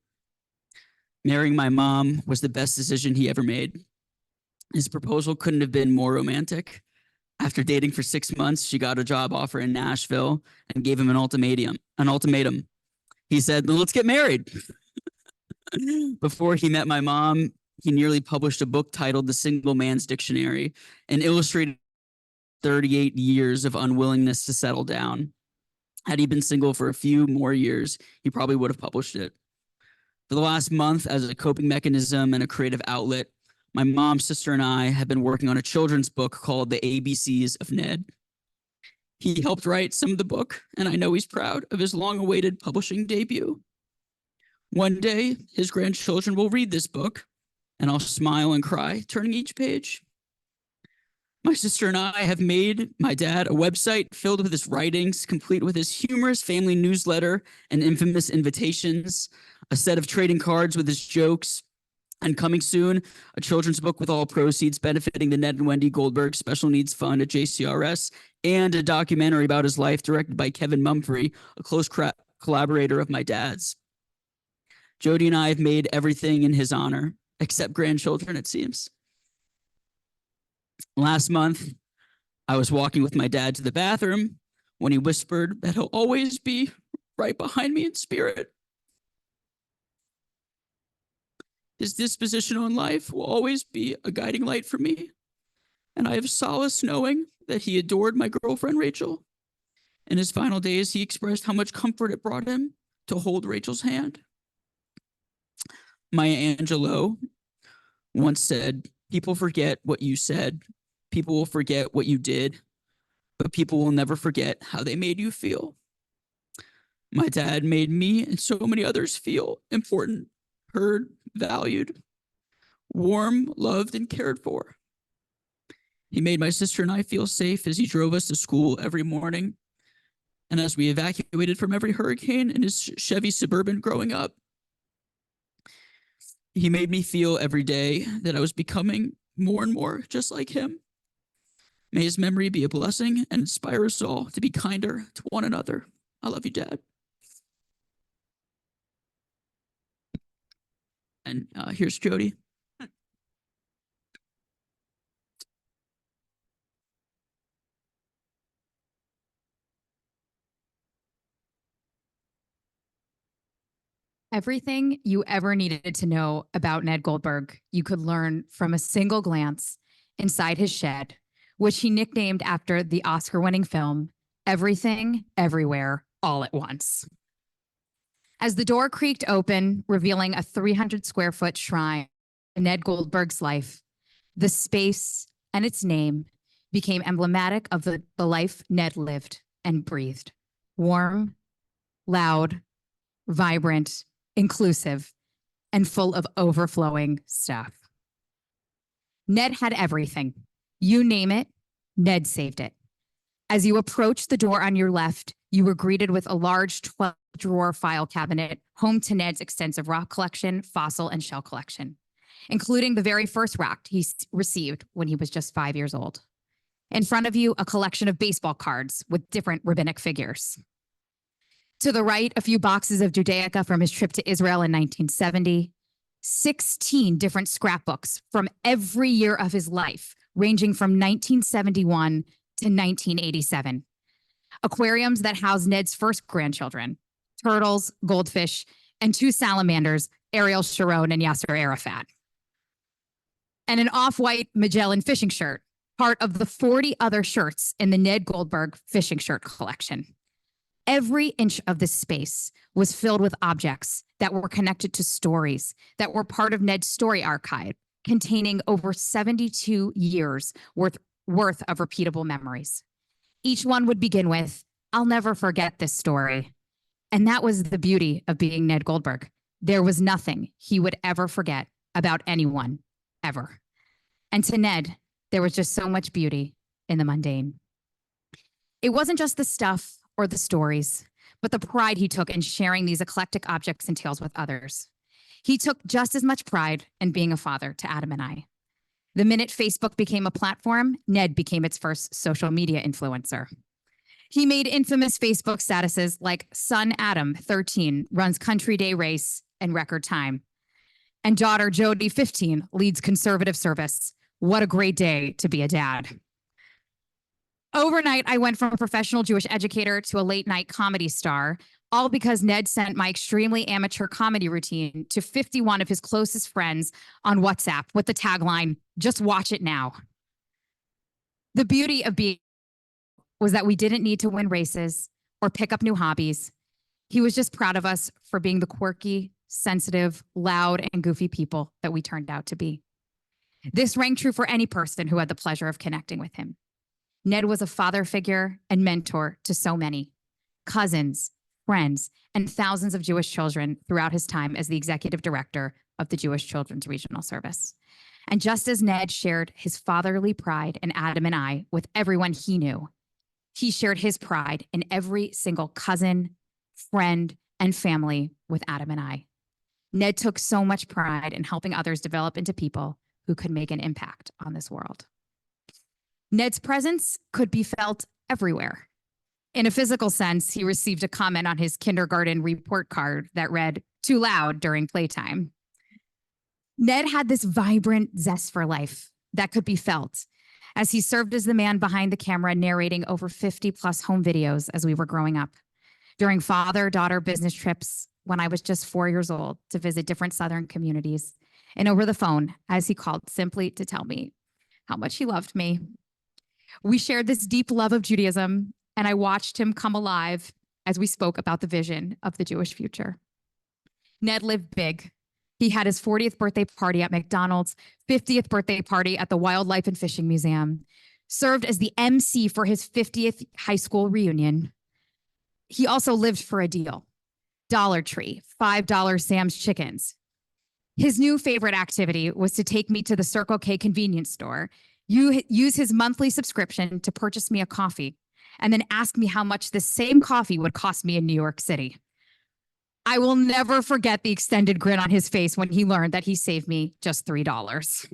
Marrying my mom was the best decision he ever made. His proposal couldn't have been more romantic. After dating for 6 months, she got a job offer in Nashville and gave him an ultimatum. He said, "Let's get married." Before he met my mom, He nearly published a book titled The Single Man's Dictionary and illustrated 38 years of unwillingness to settle down. Had he been single for a few more years, he probably would have published it. For the last month, as a coping mechanism and a creative outlet, my mom, sister, and I have been working on a children's book called The ABCs of Ned. He helped write some of the book, and I know he's proud of his long-awaited publishing debut. One day, his grandchildren will read this book, and I'll smile and cry, turning each page. My sister and I have made my dad a website filled with his writings, complete with his humorous family newsletter and infamous invitations, a set of trading cards with his jokes, and coming soon, a children's book with all proceeds benefiting the Ned and Wendy Goldberg Special Needs Fund at JCRS, and a documentary about his life directed by Kevin Mumphrey, a close collaborator of my dad's. Jody and I have made everything in his honor, except grandchildren, it seems. Last month, I was walking with my dad to the bathroom when he whispered that he'll always be right behind me in spirit. His disposition on life will always be a guiding light for me, and I have solace knowing that he adored my girlfriend, Rachel. In his final days, he expressed how much comfort it brought him to hold Rachel's hand. Maya Angelou once said, "People forget what you said, people will forget what you did, but people will never forget how they made you feel." My dad made me and so many others feel important, heard, valued, warm, loved, and cared for. He made my sister and I feel safe as he drove us to school every morning. And as we evacuated from every hurricane in his Chevy Suburban growing up, he made me feel every day that I was becoming more and more just like him. May his memory be a blessing and inspire us all to be kinder to one another. I love you, Dad. And here's Jody. Everything you ever needed to know about Ned Goldberg, you could learn from a single glance inside his shed, which he nicknamed after the Oscar-winning film, Everything, Everywhere, All at Once. As the door creaked open, revealing a 300-square-foot shrine in Ned Goldberg's life, the space and its name became emblematic of the life Ned lived and breathed. Warm, loud, vibrant, inclusive, and full of overflowing stuff. Ned had everything. You name it, Ned saved it. As you approached the door on your left, you were greeted with a large 12-drawer file cabinet, home to Ned's extensive rock collection, fossil, and shell collection, including the very first rock he received when he was just 5 years old. In front of you, a collection of baseball cards with different rabbinic figures. To the right, a few boxes of Judaica from his trip to Israel in 1970, 16 different scrapbooks from every year of his life, ranging from 1971 to 1987. Aquariums that house Ned's first grandchildren, turtles, goldfish, and 2 salamanders, Ariel Sharon and Yasser Arafat. And an off-white Magellan fishing shirt, part of the 40 other shirts in the Ned Goldberg fishing shirt collection. Every inch of this space was filled with objects that were connected to stories that were part of Ned's story archive, containing over 72 years worth of repeatable memories. Each one would begin with, "I'll never forget this story." And that was the beauty of being Ned Goldberg. There was nothing he would ever forget about anyone, ever. And to Ned, there was just so much beauty in the mundane. It wasn't just the stuff or the stories, but the pride he took in sharing these eclectic objects and tales with others. He took just as much pride in being a father to Adam and I. The minute Facebook became a platform, Ned became its first social media influencer. He made infamous Facebook statuses like son Adam, 13, runs country day race in record time. And daughter Jody, 15, leads conservative service. What a great day to be a dad. Overnight, I went from a professional Jewish educator to a late night comedy star, All because Ned sent my extremely amateur comedy routine to 51 of his closest friends on WhatsApp with the tagline, "Just watch it now." The beauty of being was that we didn't need to win races or pick up new hobbies. He was just proud of us for being the quirky, sensitive, loud, and goofy people that we turned out to be. This rang true for any person who had the pleasure of connecting with him. Ned was a father figure and mentor to so many cousins, friends, and thousands of Jewish children throughout his time as the executive director of the Jewish Children's Regional Service. And just as Ned shared his fatherly pride in Adam and I with everyone he knew, he shared his pride in every single cousin, friend, and family with Adam and I. Ned took so much pride in helping others develop into people who could make an impact on this world. Ned's presence could be felt everywhere. In a physical sense, he received a comment on his kindergarten report card that read, "Too loud during playtime." Ned had this vibrant zest for life that could be felt as he served as the man behind the camera narrating over 50 plus home videos as we were growing up. During father-daughter business trips when I was just 4 years old to visit different Southern communities, and over the phone as he called simply to tell me how much he loved me. We shared this deep love of Judaism, and I watched him come alive as we spoke about the vision of the Jewish future. Ned lived big. He had his 40th birthday party at McDonald's, 50th birthday party at the Wildlife and Fishing Museum, served as the MC for his 50th high school reunion. He also lived for a deal. Dollar Tree, $5 Sam's Chickens. His new favorite activity was to take me to the Circle K convenience store, use his monthly subscription to purchase me a coffee, and then ask me how much the same coffee would cost me in New York City. I will never forget the extended grin on his face when he learned that he saved me just $3.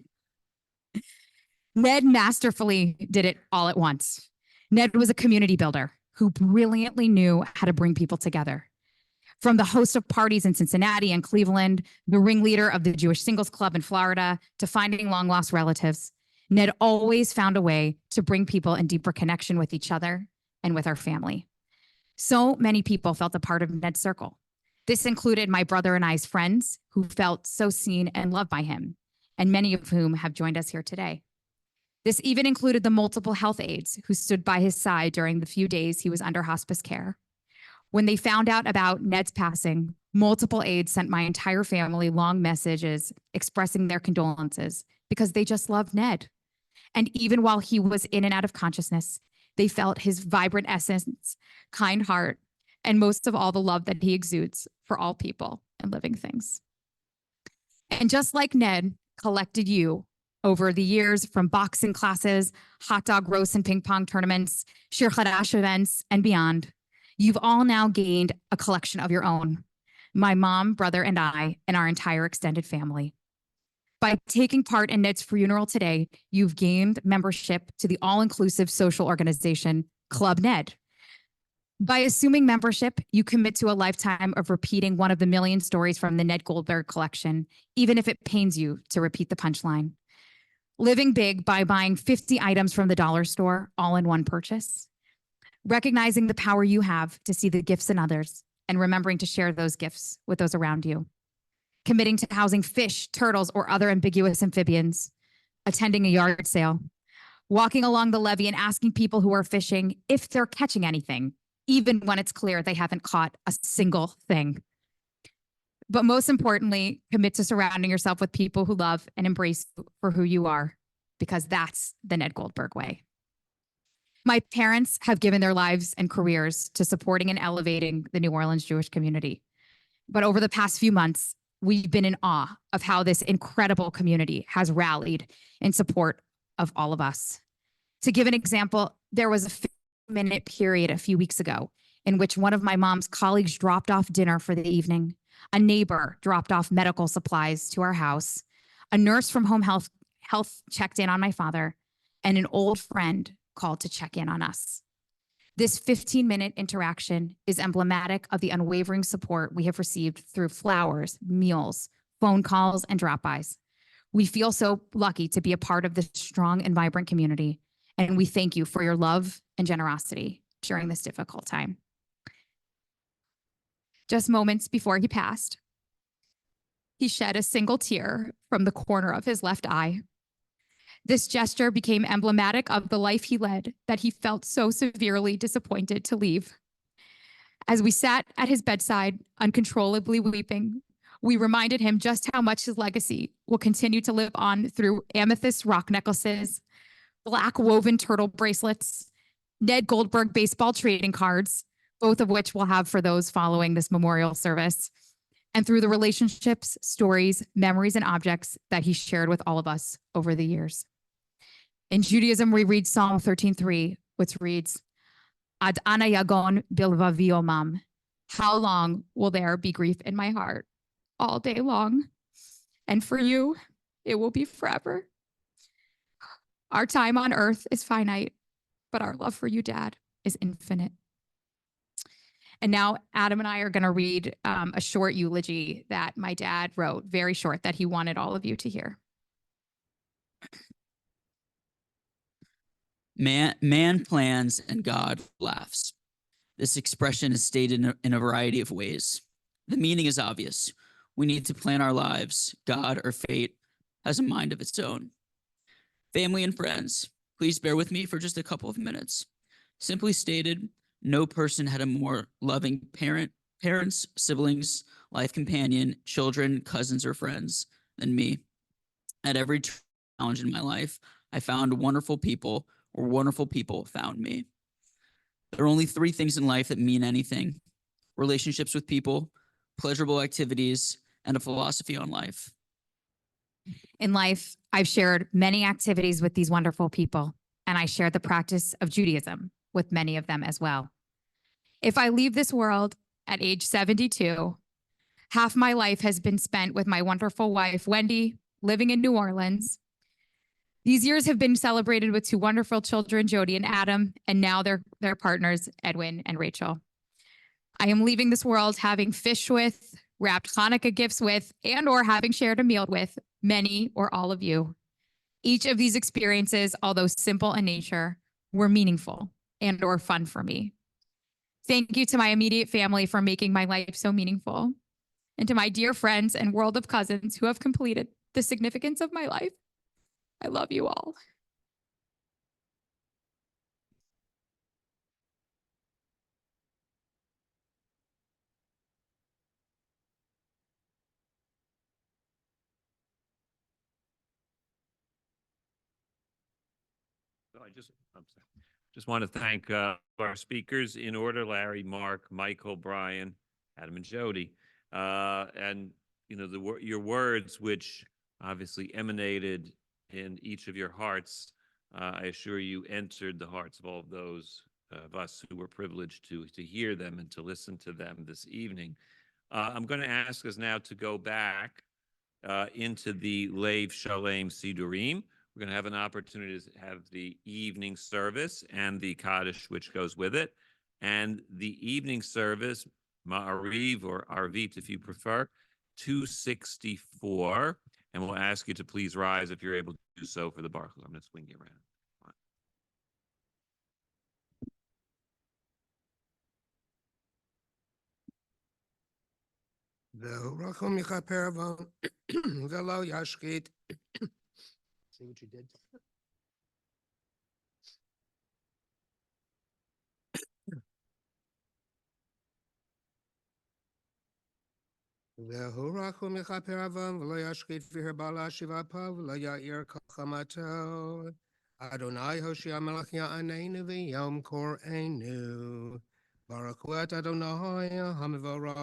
Ned masterfully did it all at once. Ned was a community builder who brilliantly knew how to bring people together. From the host of parties in Cincinnati and Cleveland, the ringleader of the Jewish Singles Club in Florida, to finding long-lost relatives, Ned always found a way to bring people in deeper connection with each other and with our family. So many people felt a part of Ned's circle. This included my brother and I's friends who felt so seen and loved by him, and many of whom have joined us here today. This even included the multiple health aides who stood by his side during the few days he was under hospice care. When they found out about Ned's passing, multiple aides sent my entire family long messages expressing their condolences because they just loved Ned. And even while he was in and out of consciousness, they felt his vibrant essence, kind heart, and most of all, the love that he exudes for all people and living things. And just like Ned collected you over the years from boxing classes, hot dog roasts and ping pong tournaments, Shir Chadash events, and beyond, you've all now gained a collection of your own, my mom, brother, and I, and our entire extended family. By taking part in Ned's funeral today, you've gained membership to the all-inclusive social organization, Club Ned. By assuming membership, you commit to a lifetime of repeating one of the million stories from the Ned Goldberg collection, even if it pains you to repeat the punchline. Living big by buying 50 items from the dollar store, all in one purchase. Recognizing the power you have to see the gifts in others and remembering to share those gifts with those around you. Committing to housing fish, turtles, or other ambiguous amphibians. Attending a yard sale. Walking along the levee and asking people who are fishing if they're catching anything, even when it's clear they haven't caught a single thing. But most importantly, commit to surrounding yourself with people who love and embrace you for who you are, because that's the Ned Goldberg way. My parents have given their lives and careers to supporting and elevating the New Orleans Jewish community. But over the past few months, we've been in awe of how this incredible community has rallied in support of all of us. To give an example, there was a 50-minute period a few weeks ago in which one of my mom's colleagues dropped off dinner for the evening. A neighbor dropped off medical supplies to our house. A nurse from home health checked in on my father, and an old friend called to check in on us. This 15-minute interaction is emblematic of the unwavering support we have received through flowers, meals, phone calls, and drop-bys. We feel so lucky to be a part of this strong and vibrant community, and we thank you for your love and generosity during this difficult time. just moments before he passed. He shed a single tear from the corner of his left eye. This gesture became emblematic of the life he led that he felt so severely disappointed to leave. As we sat at his bedside, uncontrollably weeping, we reminded him just how much his legacy will continue to live on through amethyst rock necklaces, black woven turtle bracelets, Ned Goldberg baseball trading cards, both of which we'll have for those following this memorial service, and through the relationships, stories, memories, and objects that he shared with all of us over the years. In Judaism, we read Psalm 13:3, which reads, Ad ana yagon bilvavi omam. How long will there be grief in my heart? All day long. And for you, it will be forever. Our time on earth is finite, but our love for you, Dad, is infinite. And now Adam and I are going to read a short eulogy that my dad wrote, very short, that he wanted all of you to hear. Man plans and God laughs. This expression is stated in a variety of ways. The meaning is obvious. We need to plan our lives. God or fate has a mind of its own. Family and friends, please bear with me for just a couple of minutes. Simply stated, no person had a more loving parents, siblings, life companion, children, cousins, or friends than me. At every challenge in my life, I found wonderful people, or wonderful people found me. There are only three things in life that mean anything: relationships with people, pleasurable activities, and a philosophy on life. In life, I've shared many activities with these wonderful people, and I shared the practice of Judaism with many of them as well. If I leave this world at age 72, half my life has been spent with my wonderful wife, Wendy, living in New Orleans. These years have been celebrated with two wonderful children, Jody and Adam, and now their partners, Edwin and Rachel. I am leaving this world having fished with, wrapped Hanukkah gifts with, and or having shared a meal with many or all of you. Each of these experiences, although simple in nature, were meaningful and or fun for me. Thank you to my immediate family for making my life so meaningful, and to my dear friends and world of cousins who have completed the significance of my life. I love you all. So I'm sorry. Just want to thank our speakers in order: Larry, Mark, Michael, Brian, Adam, and Jody. And you know, your words, which obviously emanated in each of your hearts, I assure you, entered the hearts of all of those of us who were privileged to hear them and to listen to them this evening. I'm going to ask us now to go back into the Lev Shalem Sidurim. We're going to have an opportunity to have the evening service and the Chadash, which goes with it. And the evening service, Ma'ariv or Arvit, if you prefer, 264. And we'll ask you to please rise if you're able to do so for the Baruch. I'm going to swing you around. See what you did? והוא רחום מכפר עוון ולא ישחית והרבה שיבה פה ולא יאיר כחמתו. אדוני הושיע מלך יעננו ויום קוראנו. ברכו את אדוני המבורך.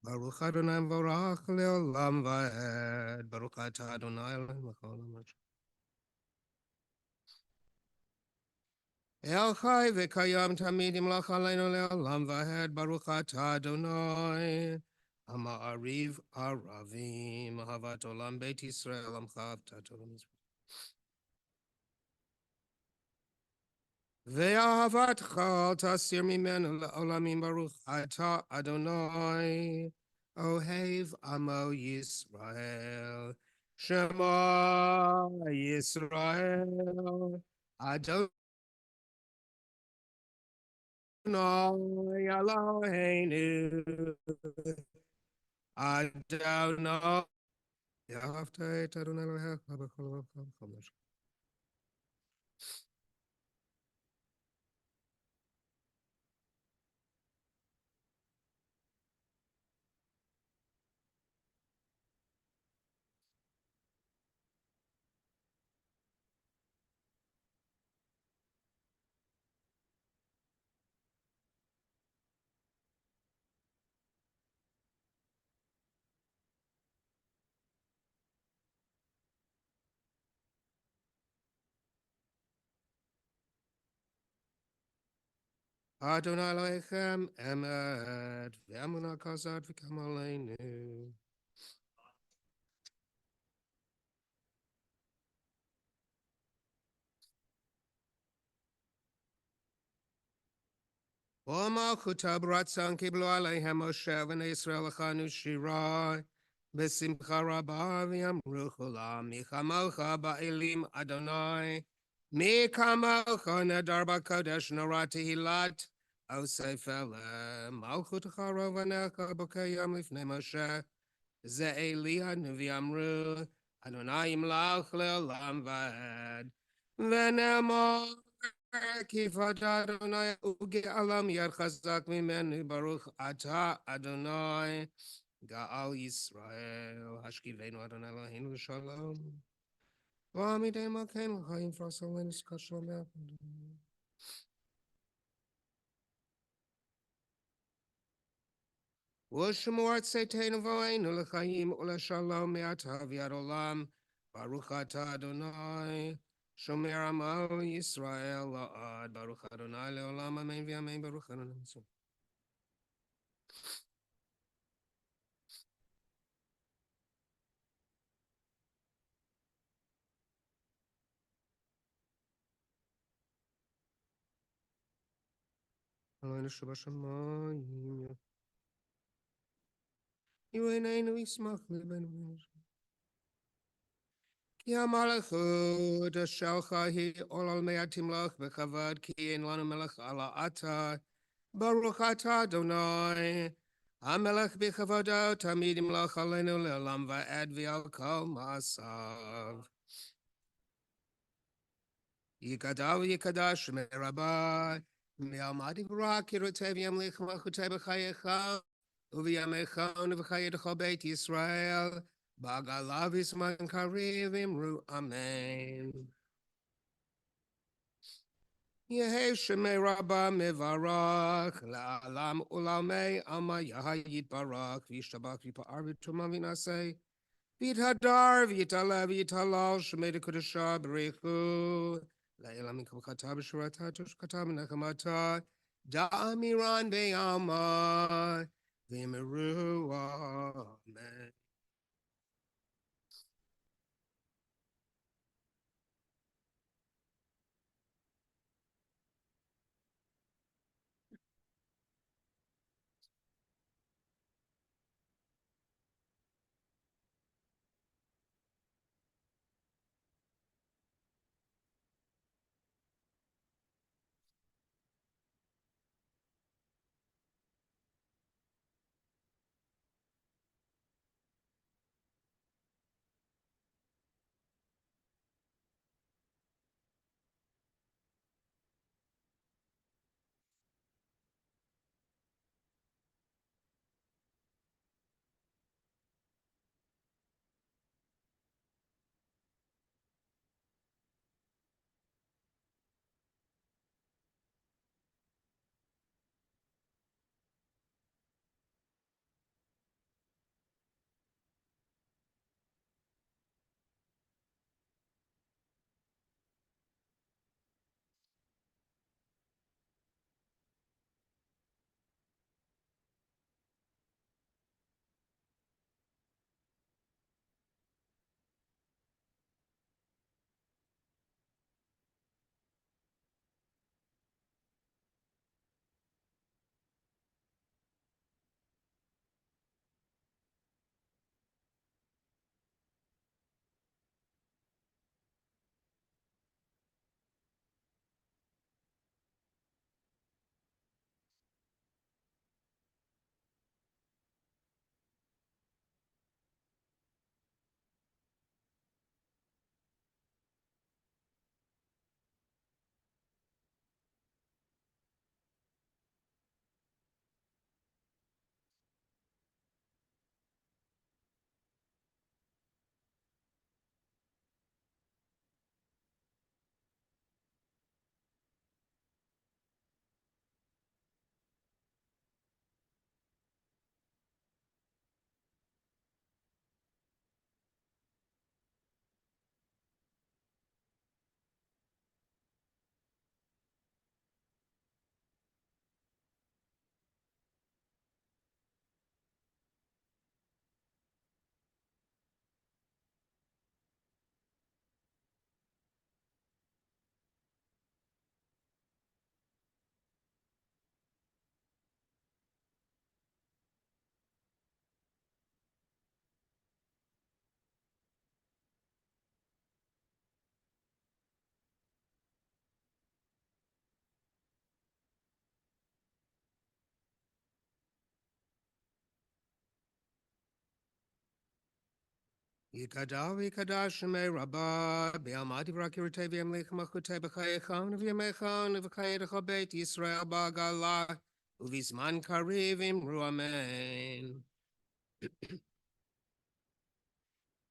ברוך אדוני מבורך לעולם ועד. ברוך אתה אדוני אלוהים לכל המשך. אל חי וקיים תמיד ימלך עלינו לעולם ועד. ברוך אתה אדוני המעריב ערבים. אהבת עולם בית ישראל עמך אהבת עולם ישראל. ואהבתך אל תסיר ממנו לעולמים. ברוך אתה אדוני אוהב עמו ישראל. שמע ישראל אדוני Adonai Eloheinu Adonai Yahavta et Adonai Elohecha b'chol levav. Adonai Elohechem emet ve'emunah kazad v'kam aleinu. Malchuta b'ratzon kiblu aleihem Moshe v'nei Yisrael echanu Shirah b'simcha rabah v'yamru chulam michamalcha ba'elim Adonai mikamalcha nedar b'kodesh norah tehilat osef elem malchutecha rovanecha b'kayam lifnei Moshe ze Eli hanuvi amru Adonai imlach le'olam va'ed v'nemo Kifat Adonai uge alam yad chazak mimenu baruch ata Adonai Gaal Yisrael hashkivenu Adonai Eloheinu shalom v'amidei malkeinu l'chaim frasalen iskashalom yachadu v'shemor tzeiteinu v'oinu l'chaim u'l'shalom me'ata v'yad olam baruch ata Adonai Shomer Amal Yisrael La'ad Baruch Adonai Le'olam Amen V'Amen Baruch Adonai Eloheinu Shabashamayim Yireneinu Yismach Libenu Ki HaMalachut Shalcha Hi Olal Me'atim Lach B'Chavad Ki Ein Lanu Melech Ala Ata Baruch Ata Adonai HaMelech B'Chavodo Tamid Imlach Aleinu Le'olam Va'ed V'Al Kol Ma'asav Yikadav Yikadash Merabah Me'almadi Barak Yirotev Yamlich Malchutei B'Chayecha Uviyamecha U'V'Chayedecha Beit Yisrael Bagalav Yisman Kariv Imru Amen Yehev Shemei Rabba Mevarach La'alam Ulamei Ama Yahayit Barak V'Yishtabak V'Pa'ar V'Tumah V'Naseh V'Yithadar V'Yitalev V'Yitalal Shemei D'Kodeshah B'Reichu La'elam Mikavachata B'Shurata Toshkata B'Nechamata Da'amiran Be'ama V'Meru Amen. Yikadav Yikadash Me Rabbah Be'amadi V'Rakirte V'Yamlech Machute B'Chayechon V'Yamechon V'Chayedecha Beit Yisrael Ba'Galah U'Vizman Kariv Imru Amen.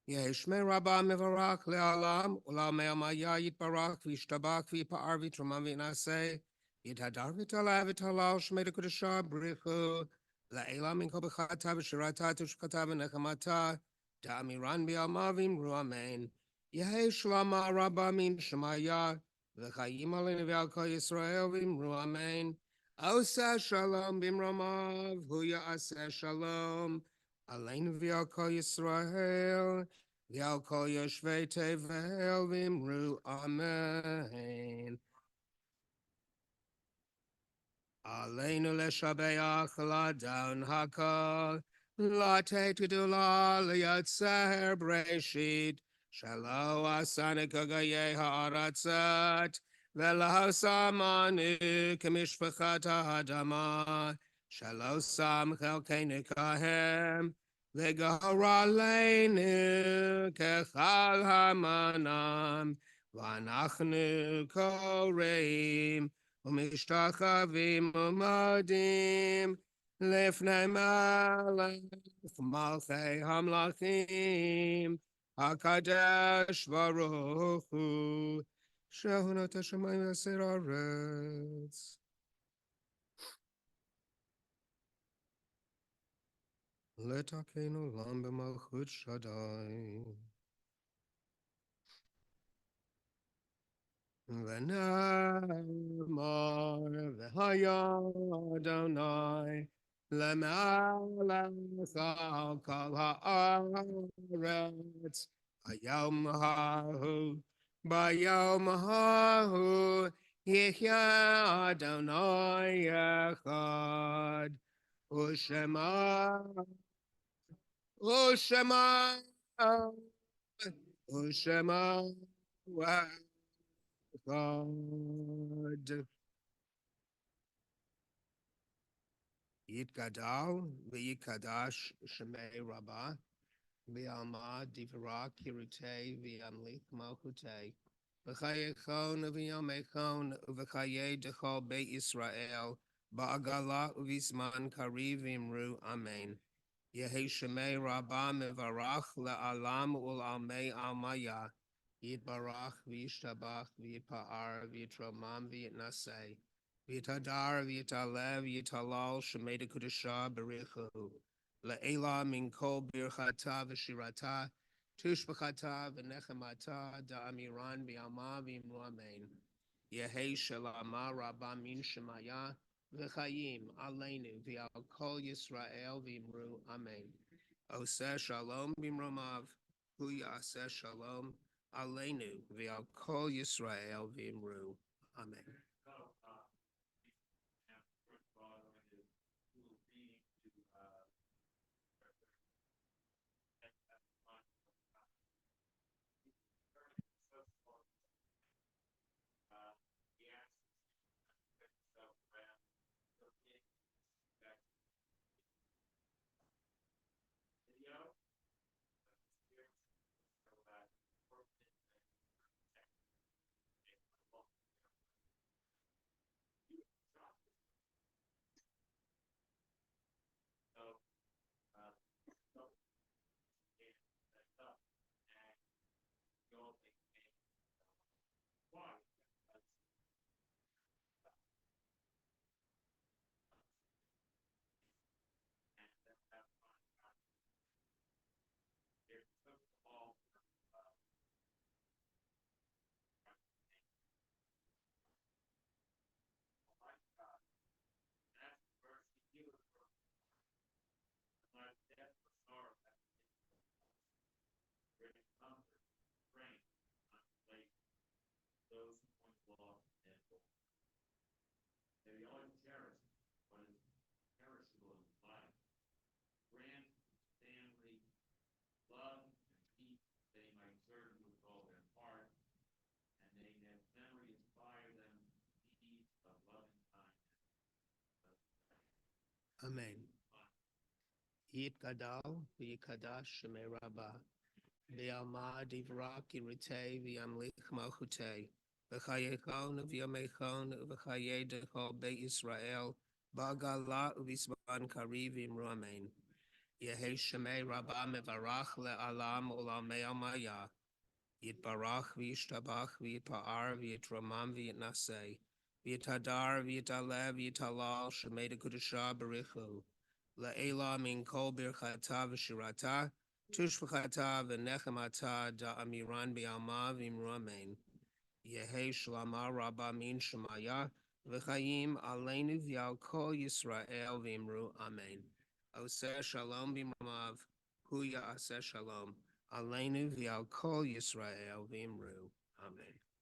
Yeshme Rabbah Mevarach Le'alam Ulam Me'amaya Yitbarach V'Yishtabach V'Yipa'ar V'Trumam V'Naseh Yithadar V'Talav V'Talal Shmei Dekudesha B'Richu La'elam Min Kol B'Chata V'Shirata Tushkata V'Nechamata Da'amiran Bi'amavim Ru'amen. Yehi Shlama Rabba Min Shemaya V'Chayim Aleinu V'Al Kol Yisrael V'Imru Amen. Osa Shalom B'Imramav Hu Ya'aseh Shalom Aleinu V'Al Kol Yisrael V'Al Kol Yoshvei Tevel V'Imru Amen. Aleinu Leshabeach Ladon Hakol Late Tudula Liatzer Breshit Shalo Asana Kagaye Haratzat Velo Samanu Kamishpachat Hadama Shalo Sam Chelkenu Kahem Vegahara Leinu Kechal Hamanam Vanachnu Koreim Umishtakavim Umadim Lifnei Malach Malchei Hamlachim HaKadosh Baruch Hu Shehunat HaShamayim V'Asir Haaretz. Letakenu Lam B'Malchut Shaddai V'namar v'haya Adonai L'melech al kol haaretz Hayom hahu Bayom hahu Yihya Adonai echad Ushema Ushema Ushema God. Yitgadal v'yikadash shemei Rabbah v'yalma divra kirute v'yamlik malchute v'chayechon v'yamechon v'chaye dechol beit Yisrael ba'agala u'vizman kariv imru amen. Yehi shemei Rabbah mevarach le'alam ul'almei almaya Yitbarach v'yishtabach v'yipa'ar v'yitromam v'yitnaseh v'yitadar v'yitalev v'yitalal shemei dekudesha b'richu le'ela min kol birchata v'shirata tushbachata v'nechemata da'amiran v'yama v'imru amen. Yehi shalama rabba min shemaya v'chayim aleinu v'al kol Yisrael v'imru amen. Oseh shalom b'imromav hu ya'aseh shalom Aleinu v'al kol Yisrael v'imru. Amen. Amen. Yitgadal v'yikadash shemei Rabbah V'alma divra kirite v'amlich malchute. V'chayechon v'yamechon v'chaye dechol Beit Yisrael. Ba'gala u'visban karivim ruamen. Yehi shemei rabba mevarach le'alam u'lamei amaya. Yitbarach v'yishtabach v'yitpa'ar v'yitramam v'yitnaseh. V'yitadar v'yitaleh v'yitalal shemei dekudusha berichu. Le'ela min kol birchata v'shirata. Tushvachata v'nechemata da'amiran bi'alma v'imruamen. Yehi shlama rabba min shemaya. V'chayim aleinu v'yal kol Yisrael v'imru amen. Oseh shalom b'mamav. Huya aseh shalom. Aleinu v'al kol Yisrael v'imru. Amen.